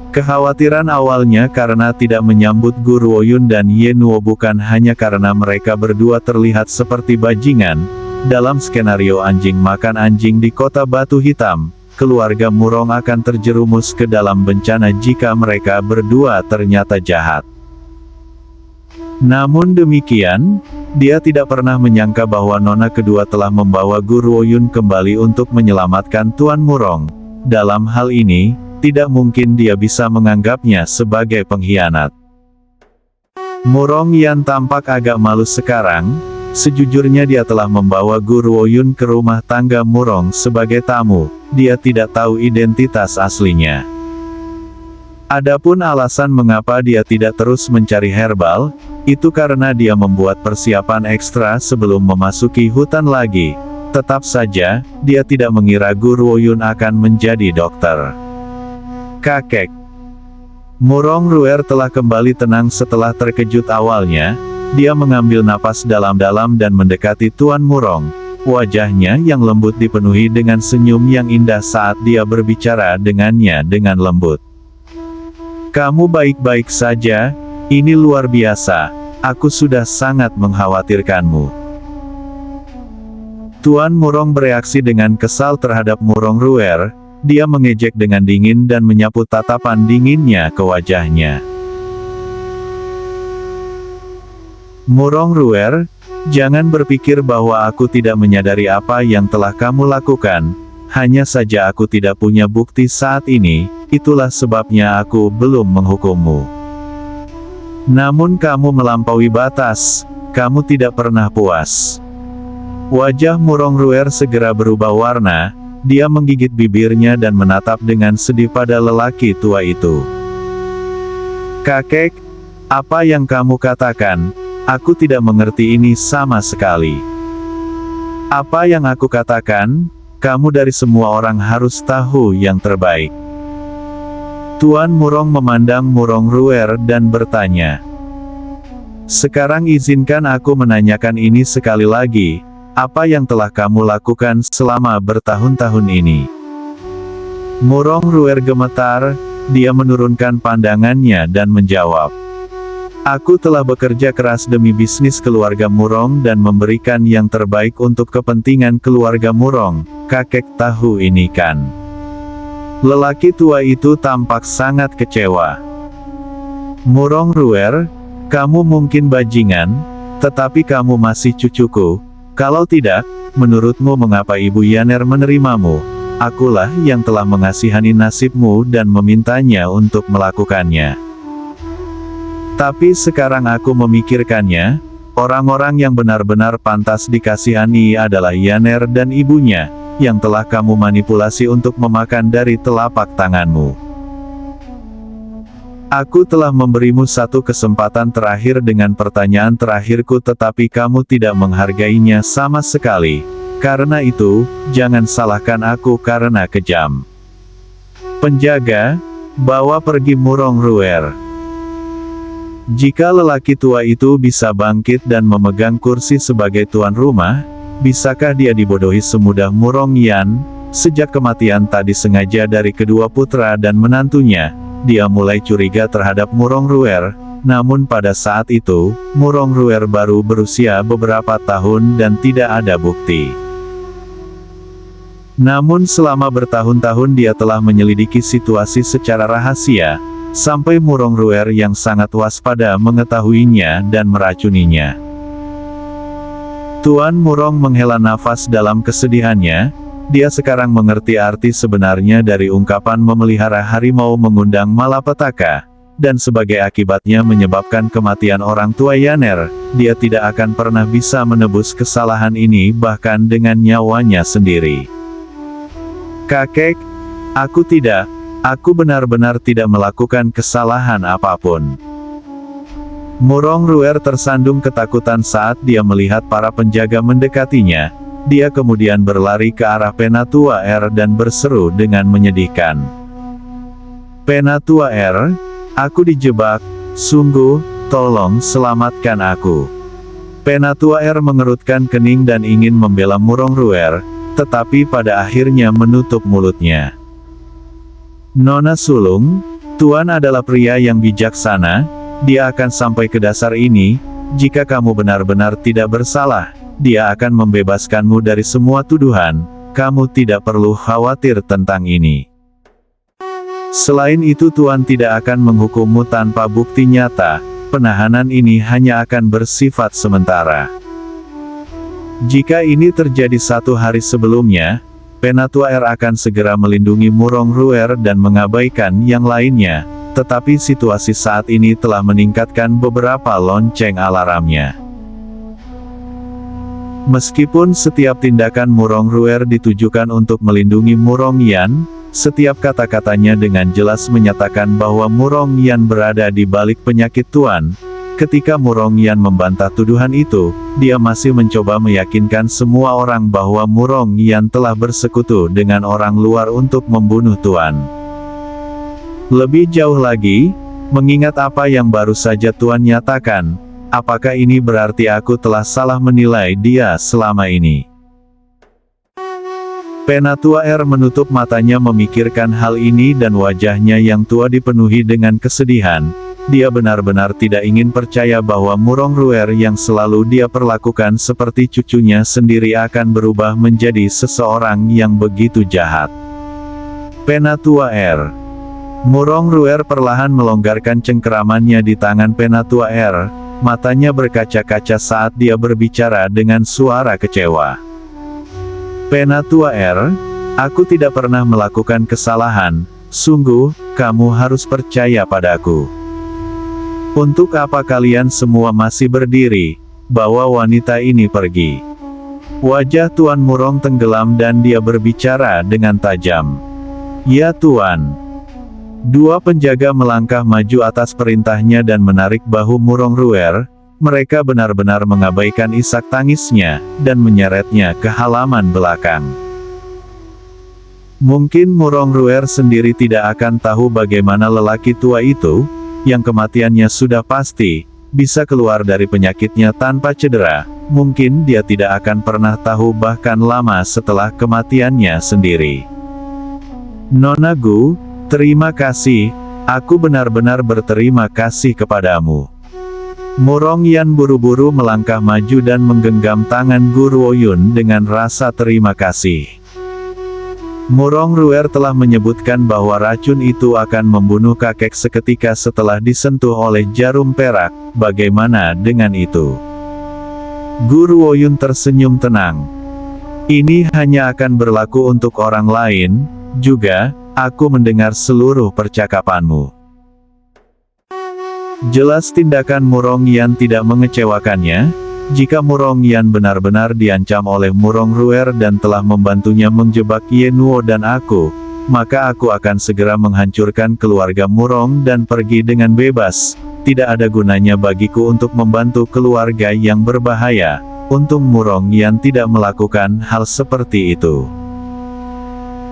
Kekhawatiran awalnya karena tidak menyambut Gu Ruoyun dan Ye Nuo bukan hanya karena mereka berdua terlihat seperti bajingan. Dalam skenario anjing makan anjing di kota Batu Hitam, keluarga Murong akan terjerumus ke dalam bencana jika mereka berdua ternyata jahat. Namun demikian, dia tidak pernah menyangka bahwa nona kedua telah membawa Gu Ruoyun kembali untuk menyelamatkan Tuan Murong. Dalam hal ini, tidak mungkin dia bisa menganggapnya sebagai pengkhianat. Murong Yan tampak agak malu sekarang. Sejujurnya dia telah membawa Gu Ruoyun ke rumah tangga Murong sebagai tamu. Dia tidak tahu identitas aslinya. Adapun alasan mengapa dia tidak terus mencari herbal, itu karena dia membuat persiapan ekstra sebelum memasuki hutan lagi. Tetap saja, dia tidak mengira Gu Ruoyun akan menjadi dokter. Kakek Murong Ruer telah kembali tenang setelah terkejut awalnya. Dia mengambil napas dalam-dalam dan mendekati Tuan Murong. Wajahnya yang lembut dipenuhi dengan senyum yang indah saat dia berbicara dengannya dengan lembut. Kamu baik-baik saja? Ini luar biasa. Aku sudah sangat mengkhawatirkanmu. Tuan Murong bereaksi dengan kesal terhadap Murong Ruer. Dia mengejek dengan dingin dan menyapu tatapan dinginnya ke wajahnya. Murong Ruer, jangan berpikir bahwa aku tidak menyadari apa yang telah kamu lakukan. Hanya saja aku tidak punya bukti saat ini, itulah sebabnya aku belum menghukummu. Namun kamu melampaui batas, kamu tidak pernah puas. Wajah Murong Ruer segera berubah warna, dia menggigit bibirnya dan menatap dengan sedih pada lelaki tua itu. Kakek, apa yang kamu katakan? Aku tidak mengerti ini sama sekali. Apa yang aku katakan? Kamu dari semua orang harus tahu yang terbaik. Tuan Murong memandang Murong Ruer dan bertanya. Sekarang izinkan aku menanyakan ini sekali lagi. Apa yang telah kamu lakukan selama bertahun-tahun ini? Murong Ruer gemetar, dia menurunkan pandangannya dan menjawab. Aku telah bekerja keras demi bisnis keluarga Murong dan memberikan yang terbaik untuk kepentingan keluarga Murong. Kakek tahu ini kan? Lelaki tua itu tampak sangat kecewa. Murong Ruer, kamu mungkin bajingan, tetapi kamu masih cucuku. Kalau tidak, menurutmu mengapa Ibu Yaner menerimamu? Akulah yang telah mengasihani nasibmu dan memintanya untuk melakukannya. Tapi sekarang aku memikirkannya, orang-orang yang benar-benar pantas dikasihani adalah Yaner dan ibunya, yang telah kamu manipulasi untuk memakan dari telapak tanganmu. Aku telah memberimu satu kesempatan terakhir dengan pertanyaan terakhirku tetapi kamu tidak menghargainya sama sekali. Karena itu, jangan salahkan aku karena kejam. Penjaga, bawa pergi Murong Ruer. Jika lelaki tua itu bisa bangkit dan memegang kursi sebagai tuan rumah, bisakah dia dibodohi semudah Murong Yan? Sejak kematian tadi sengaja dari kedua putra dan menantunya, dia mulai curiga terhadap Murong Ruer. Namun pada saat itu, Murong Ruer baru berusia beberapa tahun dan tidak ada bukti. Namun selama bertahun-tahun dia telah menyelidiki situasi secara rahasia, sampai Murong Ruer yang sangat waspada mengetahuinya dan meracuninya. Tuan Murong menghela nafas dalam kesedihannya. Dia sekarang mengerti arti sebenarnya dari ungkapan memelihara harimau mengundang malapetaka, dan sebagai akibatnya menyebabkan kematian orang tua Yaner, dia tidak akan pernah bisa menebus kesalahan ini bahkan dengan nyawanya sendiri. Kakek, aku benar-benar tidak melakukan kesalahan apapun. Murong Ruer tersandung ketakutan saat dia melihat para penjaga mendekatinya. Dia kemudian berlari ke arah Penatua R dan berseru dengan menyedihkan. Penatua R, aku dijebak, sungguh, tolong selamatkan aku. Penatua R mengerutkan kening dan ingin membela Murong Ruer, tetapi pada akhirnya menutup mulutnya. Nona sulung, Tuan adalah pria yang bijaksana, dia akan sampai ke dasar ini, jika kamu benar-benar tidak bersalah, dia akan membebaskanmu dari semua tuduhan, kamu tidak perlu khawatir tentang ini. Selain itu Tuan tidak akan menghukummu tanpa bukti nyata, penahanan ini hanya akan bersifat sementara. Jika ini terjadi 1 hari sebelumnya, Penatua R akan segera melindungi Murong Ruer dan mengabaikan yang lainnya, tetapi situasi saat ini telah meningkatkan beberapa lonceng alarmnya. Meskipun setiap tindakan Murong Ruer ditujukan untuk melindungi Murong Yan, setiap kata-katanya dengan jelas menyatakan bahwa Murong Yan berada di balik penyakit Tuan. Ketika Murong Yan membantah tuduhan itu, dia masih mencoba meyakinkan semua orang bahwa Murong Yan telah bersekutu dengan orang luar untuk membunuh Tuan. Lebih jauh lagi, mengingat apa yang baru saja Tuan nyatakan, apakah ini berarti aku telah salah menilai dia selama ini? Penatua R menutup matanya memikirkan hal ini dan wajahnya yang tua dipenuhi dengan kesedihan. Dia benar-benar tidak ingin percaya bahwa Murong Ruer yang selalu dia perlakukan seperti cucunya sendiri akan berubah menjadi seseorang yang begitu jahat. Penatua R. Murong Ruer perlahan melonggarkan cengkeramannya di tangan Penatua R, matanya berkaca-kaca saat dia berbicara dengan suara kecewa. Penatua R, aku tidak pernah melakukan kesalahan, sungguh, kamu harus percaya padaku. Untuk apa kalian semua masih berdiri? Bawa wanita ini pergi. Wajah Tuan Murong tenggelam dan dia berbicara dengan tajam. Ya Tuan. 2 penjaga melangkah maju atas perintahnya dan menarik bahu Murong Ruer. Mereka benar-benar mengabaikan isak tangisnya, dan menyeretnya ke halaman belakang. Mungkin Murong Ruer sendiri tidak akan tahu bagaimana lelaki tua itu, yang kematiannya sudah pasti, bisa keluar dari penyakitnya tanpa cedera, mungkin dia tidak akan pernah tahu bahkan lama setelah kematiannya sendiri. Nona Gu, terima kasih, aku benar-benar berterima kasih kepadamu. Murong Yan buru-buru melangkah maju dan menggenggam tangan Gu Ruoyun dengan rasa terima kasih. Murong Ruer telah menyebutkan bahwa racun itu akan membunuh kakek seketika setelah disentuh oleh jarum perak, bagaimana dengan itu? Gu Ruoyun tersenyum tenang. Ini hanya akan berlaku untuk orang lain, juga, aku mendengar seluruh percakapanmu. Jelas tindakan Murong Yan tidak mengecewakannya. Jika Murong Yan benar-benar diancam oleh Murong Ruer dan telah membantunya menjebak Ye Nuo dan aku, maka aku akan segera menghancurkan keluarga Murong dan pergi dengan bebas. Tidak ada gunanya bagiku untuk membantu keluarga yang berbahaya. Untung Murong Yan tidak melakukan hal seperti itu.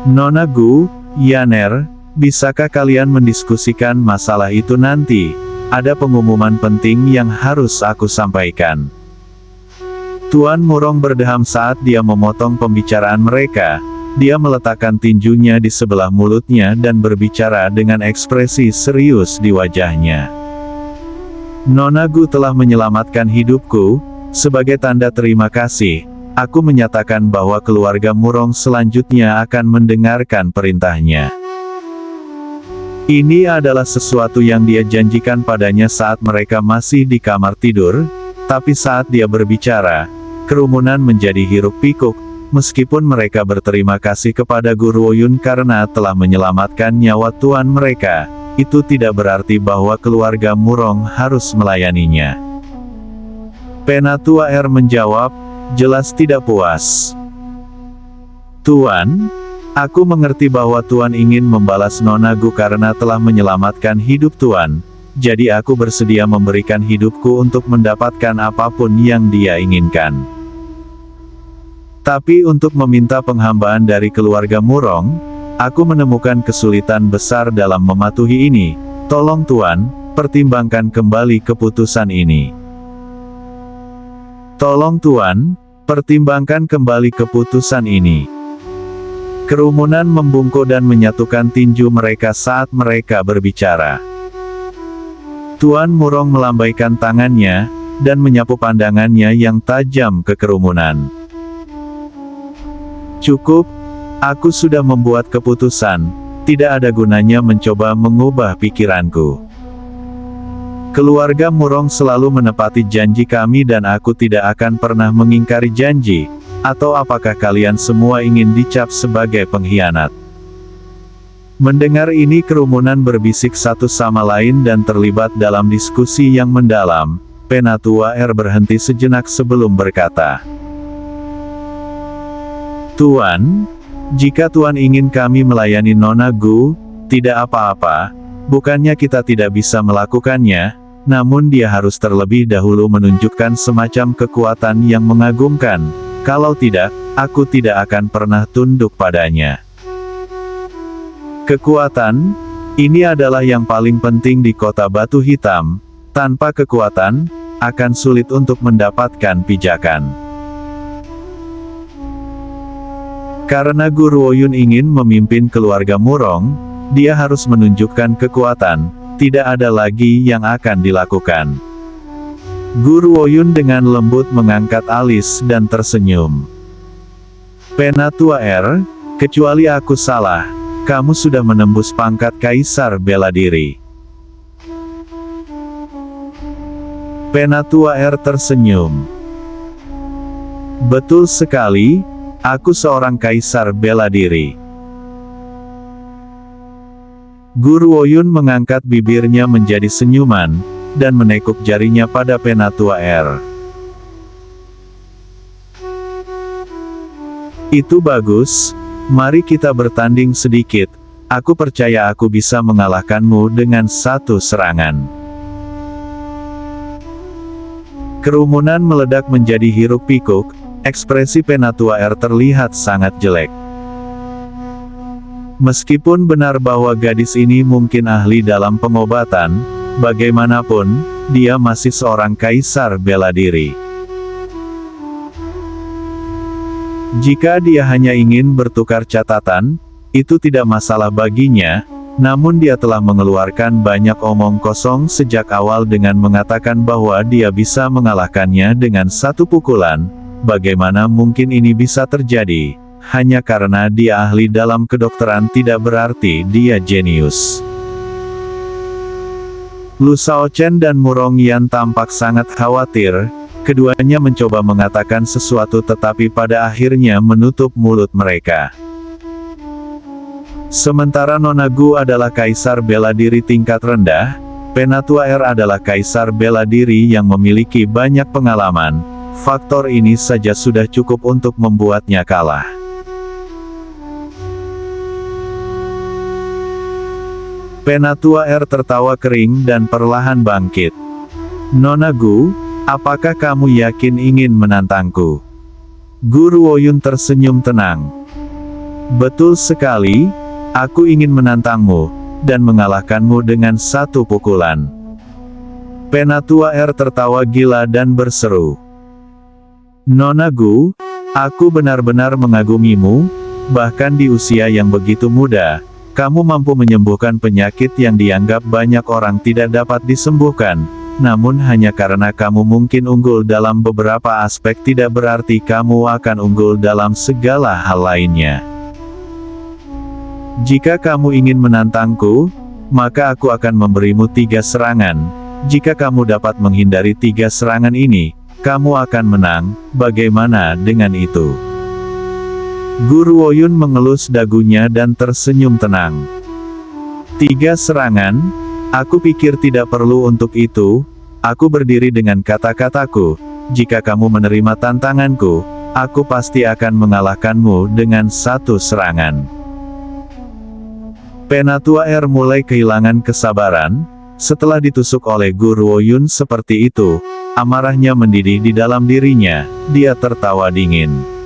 Nona Gu, Yaner, bisakah kalian mendiskusikan masalah itu nanti? Ada pengumuman penting yang harus aku sampaikan. Tuan Murong berdeham saat dia memotong pembicaraan mereka. Dia meletakkan tinjunya di sebelah mulutnya dan berbicara dengan ekspresi serius di wajahnya. Nona Gu telah menyelamatkan hidupku. Sebagai tanda terima kasih, aku menyatakan bahwa keluarga Murong selanjutnya akan mendengarkan perintahnya. Ini adalah sesuatu yang dia janjikan padanya saat mereka masih di kamar tidur, tapi saat dia berbicara, kerumunan menjadi hiruk-pikuk, meskipun mereka berterima kasih kepada Gu Ruoyun karena telah menyelamatkan nyawa tuan mereka, itu tidak berarti bahwa keluarga Murong harus melayaninya. Penatua R menjawab, jelas tidak puas. Tuan, aku mengerti bahwa Tuan ingin membalas Nona Gu karena telah menyelamatkan hidup Tuan, jadi aku bersedia memberikan hidupku untuk mendapatkan apapun yang dia inginkan. Tapi untuk meminta penghambaan dari keluarga Murong, aku menemukan kesulitan besar dalam mematuhi ini. Tolong Tuan, pertimbangkan kembali keputusan ini. Tolong Tuan, pertimbangkan kembali keputusan ini. Kerumunan membungkuk dan menyatukan tinju mereka saat mereka berbicara. Tuan Murong melambaikan tangannya, dan menyapu pandangannya yang tajam ke kerumunan. Cukup, aku sudah membuat keputusan, tidak ada gunanya mencoba mengubah pikiranku. Keluarga Murong selalu menepati janji kami dan aku tidak akan pernah mengingkari janji. Atau apakah kalian semua ingin dicap sebagai pengkhianat? Mendengar ini kerumunan berbisik satu sama lain dan terlibat dalam diskusi yang mendalam. Penatua R berhenti sejenak sebelum berkata, "Tuan, jika Tuan ingin kami melayani Nona Gu, tidak apa-apa, bukannya kita tidak bisa melakukannya, namun dia harus terlebih dahulu menunjukkan semacam kekuatan yang mengagumkan. Kalau tidak, aku tidak akan pernah tunduk padanya." Kekuatan, ini adalah yang paling penting di kota Batu Hitam. Tanpa kekuatan, akan sulit untuk mendapatkan pijakan. Karena Gu Ruoyun ingin memimpin keluarga Murong, dia harus menunjukkan kekuatan, tidak ada lagi yang akan dilakukan. Gu Ruoyun dengan lembut mengangkat alis dan tersenyum. "Penatua R, kecuali aku salah, kamu sudah menembus pangkat Kaisar Bela Diri." Penatua R tersenyum. "Betul sekali, aku seorang Kaisar Bela Diri." Gu Ruoyun mengangkat bibirnya menjadi senyuman, dan menekuk jarinya pada Penatua R. "Itu bagus, mari kita bertanding sedikit, aku percaya aku bisa mengalahkanmu dengan satu serangan." Kerumunan meledak menjadi hiruk-pikuk, ekspresi Penatua R terlihat sangat jelek. Meskipun benar bahwa gadis ini mungkin ahli dalam pengobatan, bagaimanapun, dia masih seorang Kaisar Bela Diri. Jika dia hanya ingin bertukar catatan, itu tidak masalah baginya, namun dia telah mengeluarkan banyak omong kosong sejak awal dengan mengatakan bahwa dia bisa mengalahkannya dengan satu pukulan. Bagaimana mungkin ini bisa terjadi? Hanya karena dia ahli dalam kedokteran tidak berarti dia jenius. Lu Shaochen dan Murong Yan tampak sangat khawatir, keduanya mencoba mengatakan sesuatu tetapi pada akhirnya menutup mulut mereka. Sementara Nona Gu adalah Kaisar Bela Diri tingkat rendah, Penatua R adalah Kaisar Bela Diri yang memiliki banyak pengalaman, faktor ini saja sudah cukup untuk membuatnya kalah. Penatua R tertawa kering dan perlahan bangkit. "Nona Gu, apakah kamu yakin ingin menantangku?" Gu Ruoyun tersenyum tenang. "Betul sekali, aku ingin menantangmu, dan mengalahkanmu dengan satu pukulan." Penatua R tertawa gila dan berseru. "Nona Gu, aku benar-benar mengagumimu, bahkan di usia yang begitu muda, kamu mampu menyembuhkan penyakit yang dianggap banyak orang tidak dapat disembuhkan, namun hanya karena kamu mungkin unggul dalam beberapa aspek tidak berarti kamu akan unggul dalam segala hal lainnya. Jika kamu ingin menantangku, maka aku akan memberimu 3 serangan. Jika kamu dapat menghindari 3 serangan ini, kamu akan menang. Bagaimana dengan itu?" Gu Ruoyun mengelus dagunya dan tersenyum tenang. 3 serangan? Aku pikir tidak perlu untuk itu. Aku berdiri dengan kata-kataku. Jika kamu menerima tantanganku, aku pasti akan mengalahkanmu dengan 1 serangan. Penatua R mulai kehilangan kesabaran. Setelah ditusuk oleh Gu Ruoyun seperti itu, amarahnya mendidih di dalam dirinya. Dia tertawa dingin.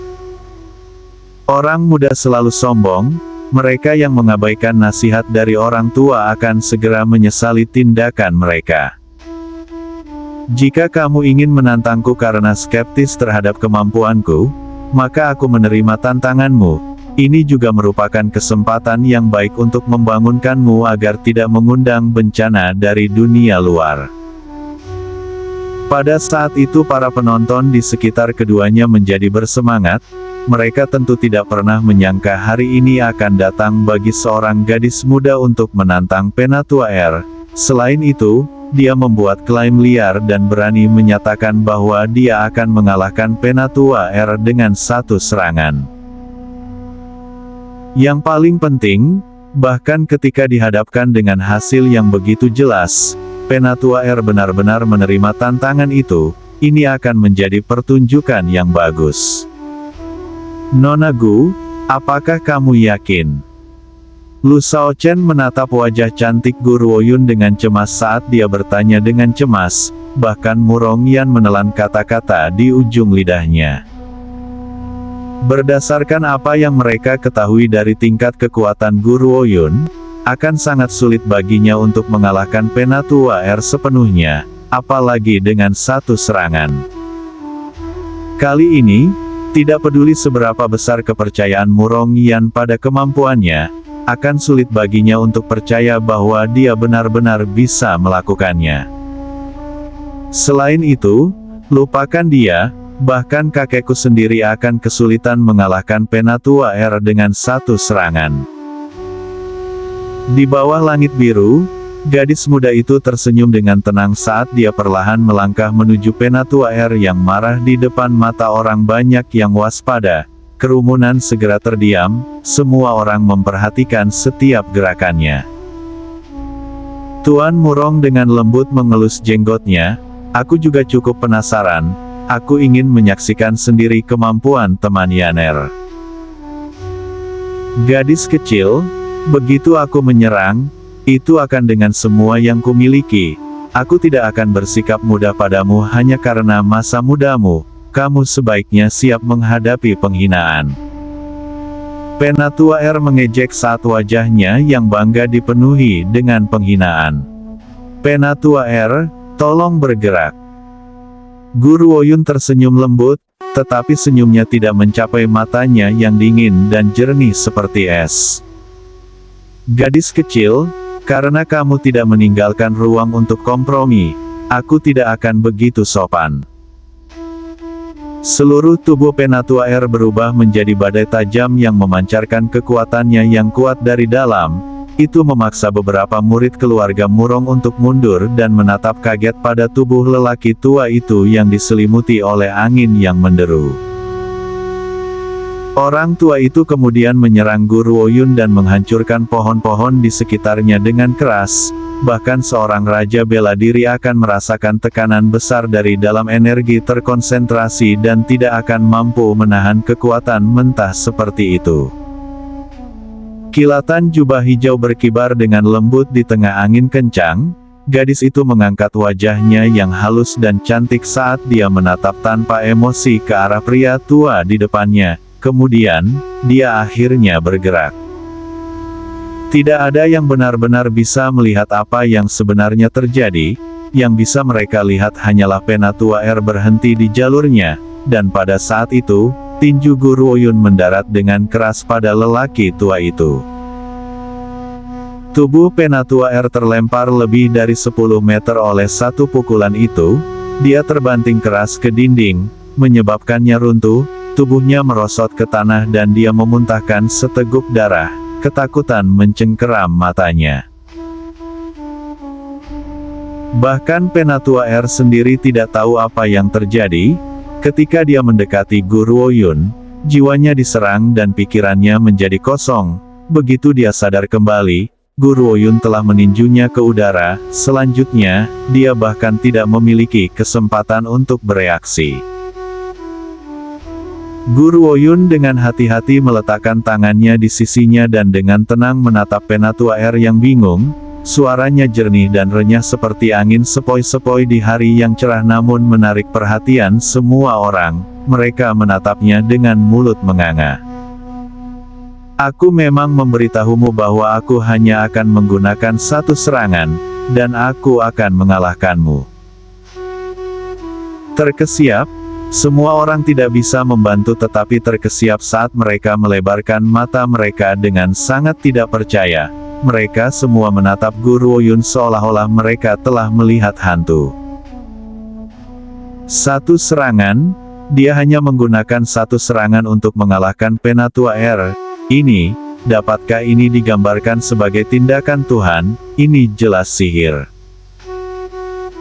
Orang muda selalu sombong, mereka yang mengabaikan nasihat dari orang tua akan segera menyesali tindakan mereka. Jika kamu ingin menantangku karena skeptis terhadap kemampuanku, maka aku menerima tantanganmu. ini juga merupakan kesempatan yang baik untuk membangunkanmu agar tidak mengundang bencana dari dunia luar. Pada saat itu para penonton di sekitar keduanya menjadi bersemangat. Mereka tentu tidak pernah menyangka hari ini akan datang bagi seorang gadis muda untuk menantang Penatua Air. Selain itu, dia membuat klaim liar dan berani menyatakan bahwa dia akan mengalahkan Penatua Air dengan satu serangan. Yang paling penting, bahkan ketika dihadapkan dengan hasil yang begitu jelas, Penatua Air benar-benar menerima tantangan itu. Ini akan menjadi pertunjukan yang bagus. Nona Gu, apakah kamu yakin? Lu Shaochen menatap wajah cantik Gu Ruoyun dengan cemas saat dia bertanya dengan cemas, bahkan Murong Yan menelan kata-kata di ujung lidahnya. Berdasarkan apa yang mereka ketahui dari tingkat kekuatan Gu Ruoyun, akan sangat sulit baginya untuk mengalahkan Penatua Air sepenuhnya, apalagi dengan satu serangan. Kali ini, tidak peduli seberapa besar kepercayaan Murong Yan pada kemampuannya, akan sulit baginya untuk percaya bahwa dia benar-benar bisa melakukannya. Selain itu, lupakan dia, bahkan kakekku sendiri akan kesulitan mengalahkan Penatua Air dengan satu serangan. Di bawah langit biru, gadis muda itu tersenyum dengan tenang saat dia perlahan melangkah menuju Penatua Air yang marah di depan mata orang banyak yang waspada. Kerumunan segera terdiam, semua orang memperhatikan setiap gerakannya. Tuan Murong dengan lembut mengelus jenggotnya, aku juga cukup penasaran, aku ingin menyaksikan sendiri kemampuan teman Yaner. Gadis kecil, begitu aku menyerang, itu akan dengan semua yang kumiliki. Aku tidak akan bersikap mudah padamu hanya karena masa mudamu. Kamu sebaiknya siap menghadapi penghinaan. Penatua Air mengejek saat wajahnya yang bangga dipenuhi dengan penghinaan. Penatua Air, tolong bergerak. Gu Ruoyun tersenyum lembut, tetapi senyumnya tidak mencapai matanya yang dingin dan jernih seperti es. Gadis kecil, karena kamu tidak meninggalkan ruang untuk kompromi, aku tidak akan begitu sopan. Seluruh tubuh Penatua Air berubah menjadi badai tajam yang memancarkan kekuatannya yang kuat dari dalam. Itu memaksa beberapa murid keluarga Murong untuk mundur dan menatap kaget pada tubuh lelaki tua itu yang diselimuti oleh angin yang menderu. Orang tua itu kemudian menyerang Gu Ruoyun dan menghancurkan pohon-pohon di sekitarnya dengan keras. Bahkan seorang raja bela diri akan merasakan tekanan besar dari dalam energi terkonsentrasi dan tidak akan mampu menahan kekuatan mentah seperti itu. Kilatan jubah hijau berkibar dengan lembut di tengah angin kencang. Gadis itu mengangkat wajahnya yang halus dan cantik saat dia menatap tanpa emosi ke arah pria tua di depannya. Kemudian, dia akhirnya bergerak. Tidak ada yang benar-benar bisa melihat apa yang sebenarnya terjadi, yang bisa mereka lihat hanyalah Penatua Air berhenti di jalurnya, dan pada saat itu, tinju Gu Ruoyun mendarat dengan keras pada lelaki tua itu. Tubuh Penatua Air terlempar lebih dari 10 meter oleh satu pukulan itu, dia terbanting keras ke dinding, menyebabkannya runtuh. Tubuhnya merosot ke tanah dan dia memuntahkan seteguk darah, ketakutan mencengkeram matanya. Bahkan Penatua Air sendiri tidak tahu apa yang terjadi, ketika dia mendekati Gu Ruoyun, jiwanya diserang dan pikirannya menjadi kosong. Begitu dia sadar kembali, Gu Ruoyun telah meninjunya ke udara. Selanjutnya, dia bahkan tidak memiliki kesempatan untuk bereaksi. Gu Ruoyun dengan hati-hati meletakkan tangannya di sisinya dan dengan tenang menatap Penatua Air yang bingung. Suaranya jernih dan renyah seperti angin sepoi-sepoi di hari yang cerah namun menarik perhatian semua orang. Mereka menatapnya dengan mulut menganga. Aku memang memberitahumu bahwa aku hanya akan menggunakan satu serangan, dan aku akan mengalahkanmu. Terkesiap, Semua orang tidak bisa membantu tetapi terkesiap saat mereka melebarkan mata mereka dengan sangat tidak percaya. Mereka semua menatap Guru Woyun seolah-olah mereka telah melihat hantu. Satu serangan, dia hanya menggunakan satu serangan untuk mengalahkan Penatua R. Ini, dapatkah ini digambarkan sebagai tindakan Tuhan? Ini jelas sihir.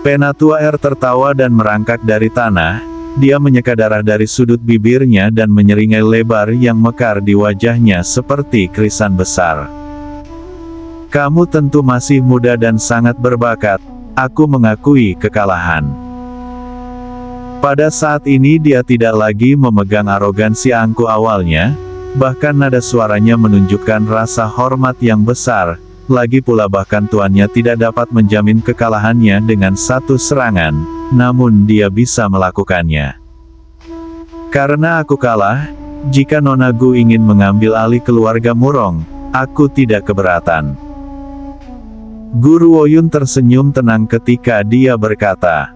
Penatua R tertawa dan merangkak dari tanah. Dia menyeka darah dari sudut bibirnya dan menyeringai lebar yang mekar di wajahnya seperti krisan besar. Kamu tentu masih muda dan sangat berbakat. Aku mengakui kekalahan. Pada saat ini dia tidak lagi memegang arogansi angku awalnya, bahkan nada suaranya menunjukkan rasa hormat yang besar. Lagi pula bahkan tuannya tidak dapat menjamin kekalahannya dengan satu serangan, namun dia bisa melakukannya. Karena aku kalah, jika Nona Gu ingin mengambil alih keluarga Murong, aku tidak keberatan. Guru Woyun tersenyum tenang ketika dia berkata,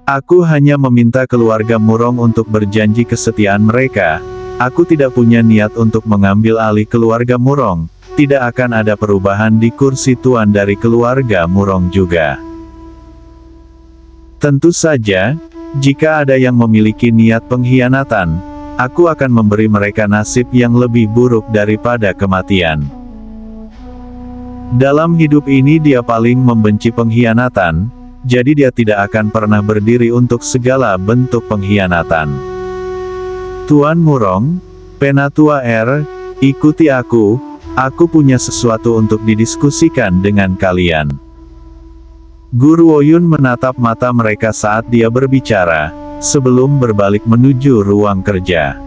aku hanya meminta keluarga Murong untuk berjanji kesetiaan mereka. Aku tidak punya niat untuk mengambil alih keluarga Murong. Tidak akan ada perubahan di kursi tuan dari keluarga Murong juga. Tentu saja, jika ada yang memiliki niat pengkhianatan, aku akan memberi mereka nasib yang lebih buruk daripada kematian. Dalam hidup ini dia paling membenci pengkhianatan, jadi dia tidak akan pernah berdiri untuk segala bentuk pengkhianatan. Tuan Murong, Penatua R, ikuti aku. Aku punya sesuatu untuk didiskusikan dengan kalian. Guru Woyun menatap mata mereka saat dia berbicara, sebelum berbalik menuju ruang kerja.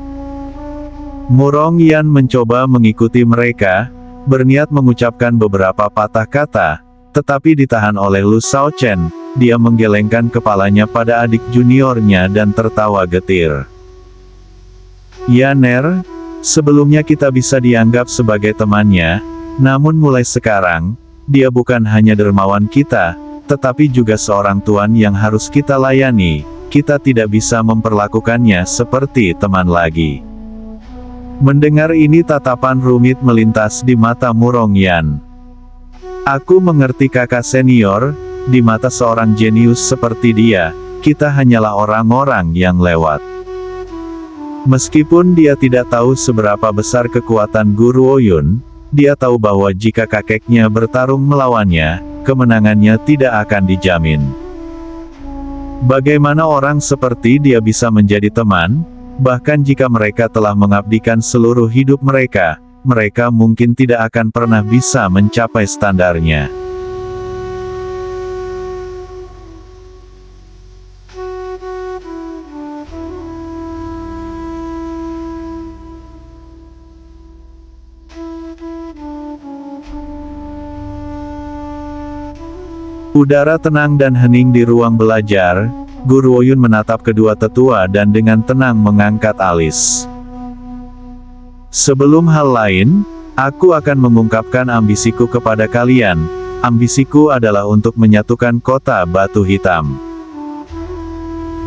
Murong Yan mencoba mengikuti mereka, berniat mengucapkan beberapa patah kata, tetapi ditahan oleh Lu Shaochen. Dia menggelengkan kepalanya pada adik juniornya dan tertawa getir. Yaner, sebelumnya kita bisa dianggap sebagai temannya, namun mulai sekarang, dia bukan hanya dermawan kita, tetapi juga seorang tuan yang harus kita layani. Kita tidak bisa memperlakukannya seperti teman lagi. Mendengar ini tatapan rumit melintas di mata Murong Yan. Aku mengerti kakak senior, di mata seorang jenius seperti dia, kita hanyalah orang-orang yang lewat. Meskipun dia tidak tahu seberapa besar kekuatan Guru Woyun, dia tahu bahwa jika kakeknya bertarung melawannya, kemenangannya tidak akan dijamin. Bagaimana orang seperti dia bisa menjadi teman? Bahkan jika mereka telah mengabdikan seluruh hidup mereka, mereka mungkin tidak akan pernah bisa mencapai standarnya. Udara tenang dan hening di ruang belajar. Guru Woyun menatap kedua tetua dan dengan tenang mengangkat alis. Sebelum hal lain, aku akan mengungkapkan ambisiku kepada kalian. Ambisiku adalah untuk menyatukan kota Batu Hitam.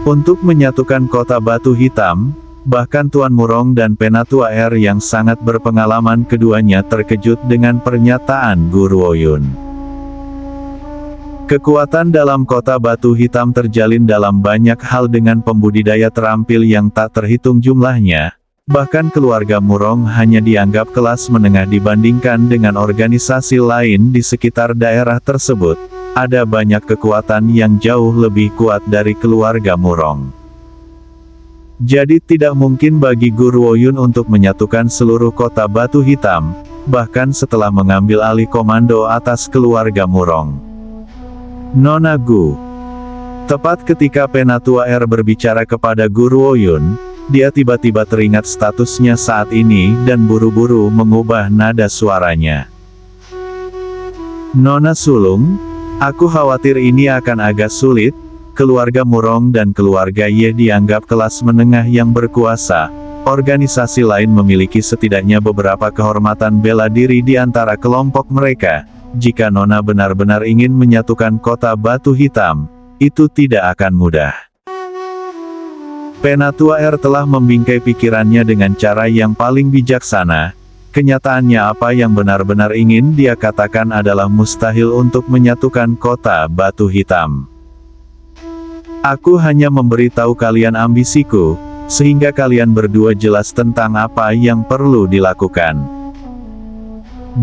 Untuk menyatukan kota Batu Hitam, bahkan Tuan Murong dan Penatua R yang sangat berpengalaman keduanya terkejut dengan pernyataan Guru Woyun. Kekuatan dalam kota Batu Hitam terjalin dalam banyak hal dengan pembudidaya terampil yang tak terhitung jumlahnya. Bahkan keluarga Murong hanya dianggap kelas menengah dibandingkan dengan organisasi lain di sekitar daerah tersebut. Ada banyak kekuatan yang jauh lebih kuat dari keluarga Murong. Jadi tidak mungkin bagi Guru Woyun untuk menyatukan seluruh kota Batu Hitam, bahkan setelah mengambil alih komando atas keluarga Murong. Nona Gu. Tepat ketika Penatua R berbicara kepada Guru Woyun, dia tiba-tiba teringat statusnya saat ini dan buru-buru mengubah nada suaranya. Nona Sulung, aku khawatir ini akan agak sulit. Keluarga Murong dan keluarga Ye dianggap kelas menengah yang berkuasa. Organisasi lain memiliki setidaknya beberapa kehormatan bela diri di antara kelompok mereka. Jika Nona benar-benar ingin menyatukan kota Batu Hitam, itu tidak akan mudah. Penatua R telah membingkai pikirannya dengan cara yang paling bijaksana. Kenyataannya apa yang benar-benar ingin dia katakan adalah mustahil untuk menyatukan kota batu hitam. Aku hanya memberitahu kalian ambisiku, sehingga kalian berdua jelas tentang apa yang perlu dilakukan.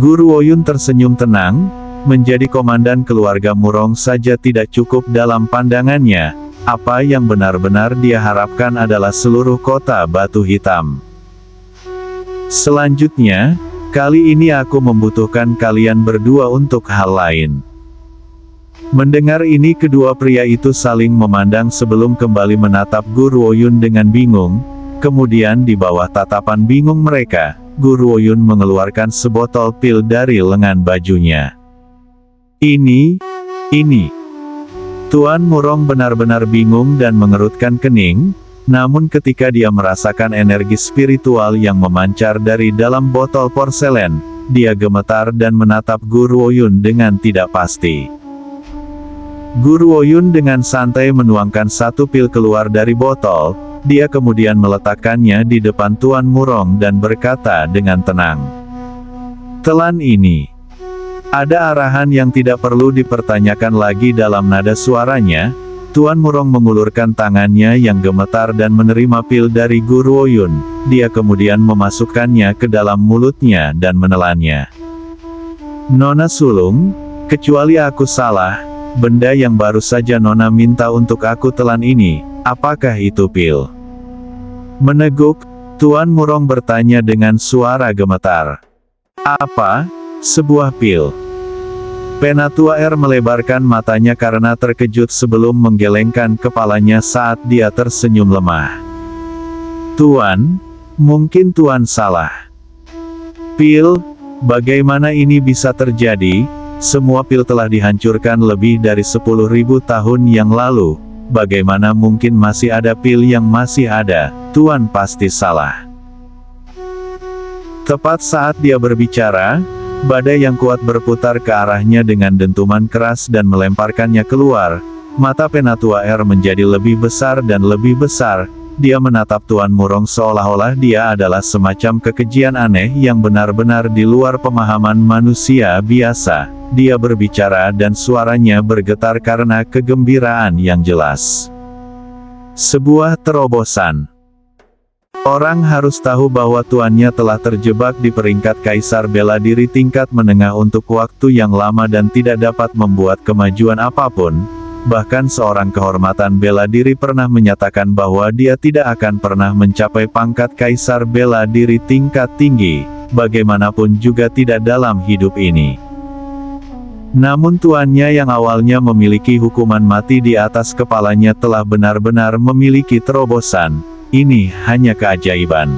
Guru Woyun tersenyum tenang, menjadi komandan keluarga Murong saja tidak cukup dalam pandangannya. Apa yang benar-benar dia harapkan adalah seluruh kota batu hitam. Selanjutnya, kali ini aku membutuhkan kalian berdua untuk hal lain. Mendengar ini kedua pria itu saling memandang sebelum kembali menatap Guru Woyun dengan bingung. Kemudian di bawah tatapan bingung mereka, Guru Woyun mengeluarkan sebotol pil dari lengan bajunya. Ini. Tuan Murong benar-benar bingung dan mengerutkan kening, namun ketika dia merasakan energi spiritual yang memancar dari dalam botol porselen, dia gemetar dan menatap Guru Woyun dengan tidak pasti. Guru Woyun dengan santai menuangkan satu pil keluar dari botol, dia kemudian meletakkannya di depan Tuan Murong dan berkata dengan tenang. Telan ini. Ada arahan yang tidak perlu dipertanyakan lagi dalam nada suaranya. Tuan Murong mengulurkan tangannya yang gemetar dan menerima pil dari Guru Woyun. Dia kemudian memasukkannya ke dalam mulutnya dan menelannya. Nona sulung, kecuali aku salah, benda yang baru saja Nona minta untuk aku telan ini, apakah itu pil? Meneguk, Tuan Murong bertanya dengan suara gemetar. Apa? Sebuah pil. Penatua R melebarkan matanya karena terkejut sebelum menggelengkan kepalanya saat dia tersenyum lemah. Tuan, mungkin Tuan salah. Pil? Bagaimana ini bisa terjadi? Semua pil telah dihancurkan lebih dari 10.000 tahun yang lalu. Bagaimana mungkin masih ada pil yang masih ada? Tuan pasti salah. Tepat saat dia berbicara, badai yang kuat berputar ke arahnya dengan dentuman keras dan melemparkannya keluar. Mata Penatua R menjadi lebih besar dan lebih besar. Dia menatap Tuan Murong seolah-olah dia adalah semacam kekejian aneh yang benar-benar di luar pemahaman manusia biasa. Dia berbicara dan suaranya bergetar karena kegembiraan yang jelas. Sebuah terobosan. Orang harus tahu bahwa tuannya telah terjebak di peringkat kaisar bela diri tingkat menengah untuk waktu yang lama dan tidak dapat membuat kemajuan apapun. Bahkan seorang kehormatan bela diri pernah menyatakan bahwa dia tidak akan pernah mencapai pangkat kaisar bela diri tingkat tinggi, bagaimanapun juga tidak dalam hidup ini. Namun tuannya yang awalnya memiliki hukuman mati di atas kepalanya telah benar-benar memiliki terobosan. Ini hanya keajaiban.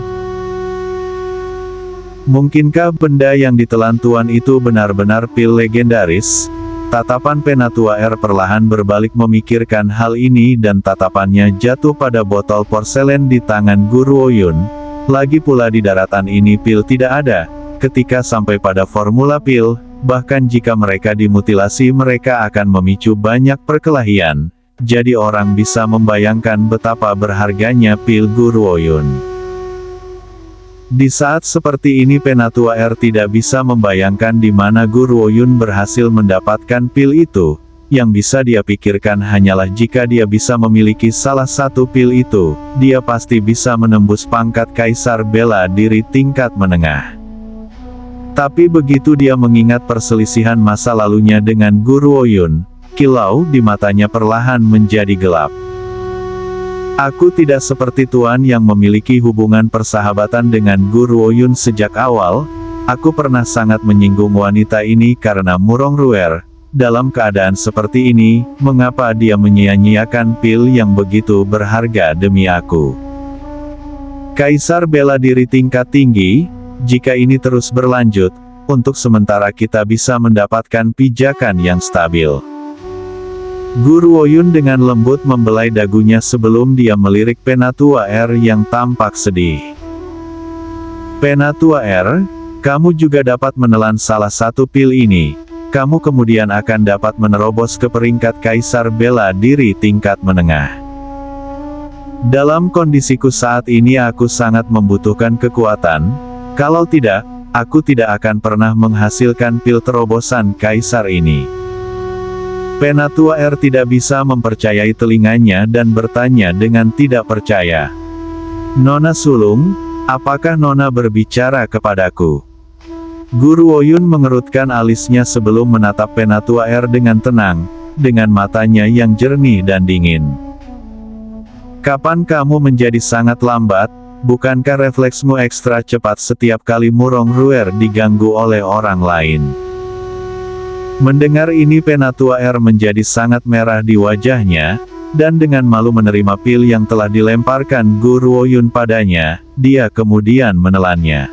Mungkinkah benda yang ditelan tuan itu benar-benar pil legendaris? Tatapan Penatua R perlahan berbalik memikirkan hal ini dan tatapannya jatuh pada botol porselen di tangan Guru Woyun. Lagi pula di daratan ini pil tidak ada. Ketika sampai pada formula pil, bahkan jika mereka dimutilasi mereka akan memicu banyak perkelahian. Jadi orang bisa membayangkan betapa berharganya pil Guru Woyun. Di saat seperti ini Penatua R tidak bisa membayangkan di mana Guru Woyun berhasil mendapatkan pil itu. Yang bisa dia pikirkan hanyalah jika dia bisa memiliki salah satu pil itu, dia pasti bisa menembus pangkat kaisar bela diri tingkat menengah. Tapi begitu dia mengingat perselisihan masa lalunya dengan Guru Woyun, kilau di matanya perlahan menjadi gelap. Aku tidak seperti tuan yang memiliki hubungan persahabatan dengan Guru Woyun sejak awal. Aku pernah sangat menyinggung wanita ini karena Murong Ruer. Dalam keadaan seperti ini, mengapa dia menyia-nyiakan pil yang begitu berharga demi aku? Kaisar bela diri tingkat tinggi, jika ini terus berlanjut, untuk sementara kita bisa mendapatkan pijakan yang stabil. Guru Woyun dengan lembut membelai dagunya sebelum dia melirik Penatua R yang tampak sedih. Penatua R, kamu juga dapat menelan salah satu pil ini. Kamu kemudian akan dapat menerobos ke peringkat kaisar bela diri tingkat menengah. Dalam kondisiku saat ini aku sangat membutuhkan kekuatan, kalau tidak, aku tidak akan pernah menghasilkan pil terobosan kaisar ini. Penatua R tidak bisa mempercayai telinganya dan bertanya dengan tidak percaya. Nona sulung, apakah Nona berbicara kepadaku? Guru Woyun mengerutkan alisnya sebelum menatap Penatua R dengan tenang, dengan matanya yang jernih dan dingin. Kapan kamu menjadi sangat lambat? Bukankah refleksmu ekstra cepat setiap kali Murong Ruer diganggu oleh orang lain? Mendengar ini Penatua R menjadi sangat merah di wajahnya, dan dengan malu menerima pil yang telah dilemparkan Guru Woyun padanya, dia kemudian menelannya.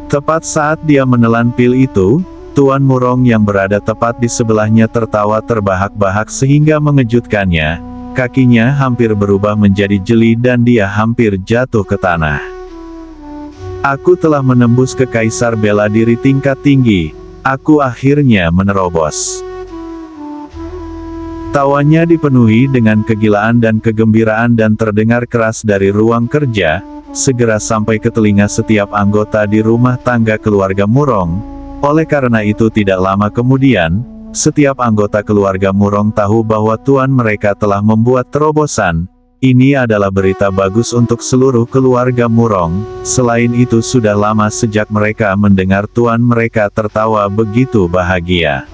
Tepat saat dia menelan pil itu, Tuan Murong yang berada tepat di sebelahnya tertawa terbahak-bahak sehingga mengejutkannya. Kakinya hampir berubah menjadi jeli dan dia hampir jatuh ke tanah. Aku telah menembus ke Kaisar Bela Diri tingkat tinggi. Aku akhirnya menerobos. Tawanya dipenuhi dengan kegilaan dan kegembiraan dan terdengar keras dari ruang kerja, segera sampai ke telinga setiap anggota di rumah tangga keluarga Murong. Oleh karena itu tidak lama kemudian, setiap anggota keluarga Murong tahu bahwa tuan mereka telah membuat terobosan. Ini adalah berita bagus untuk seluruh keluarga Murong. Selain itu sudah lama sejak mereka mendengar tuan mereka tertawa begitu bahagia.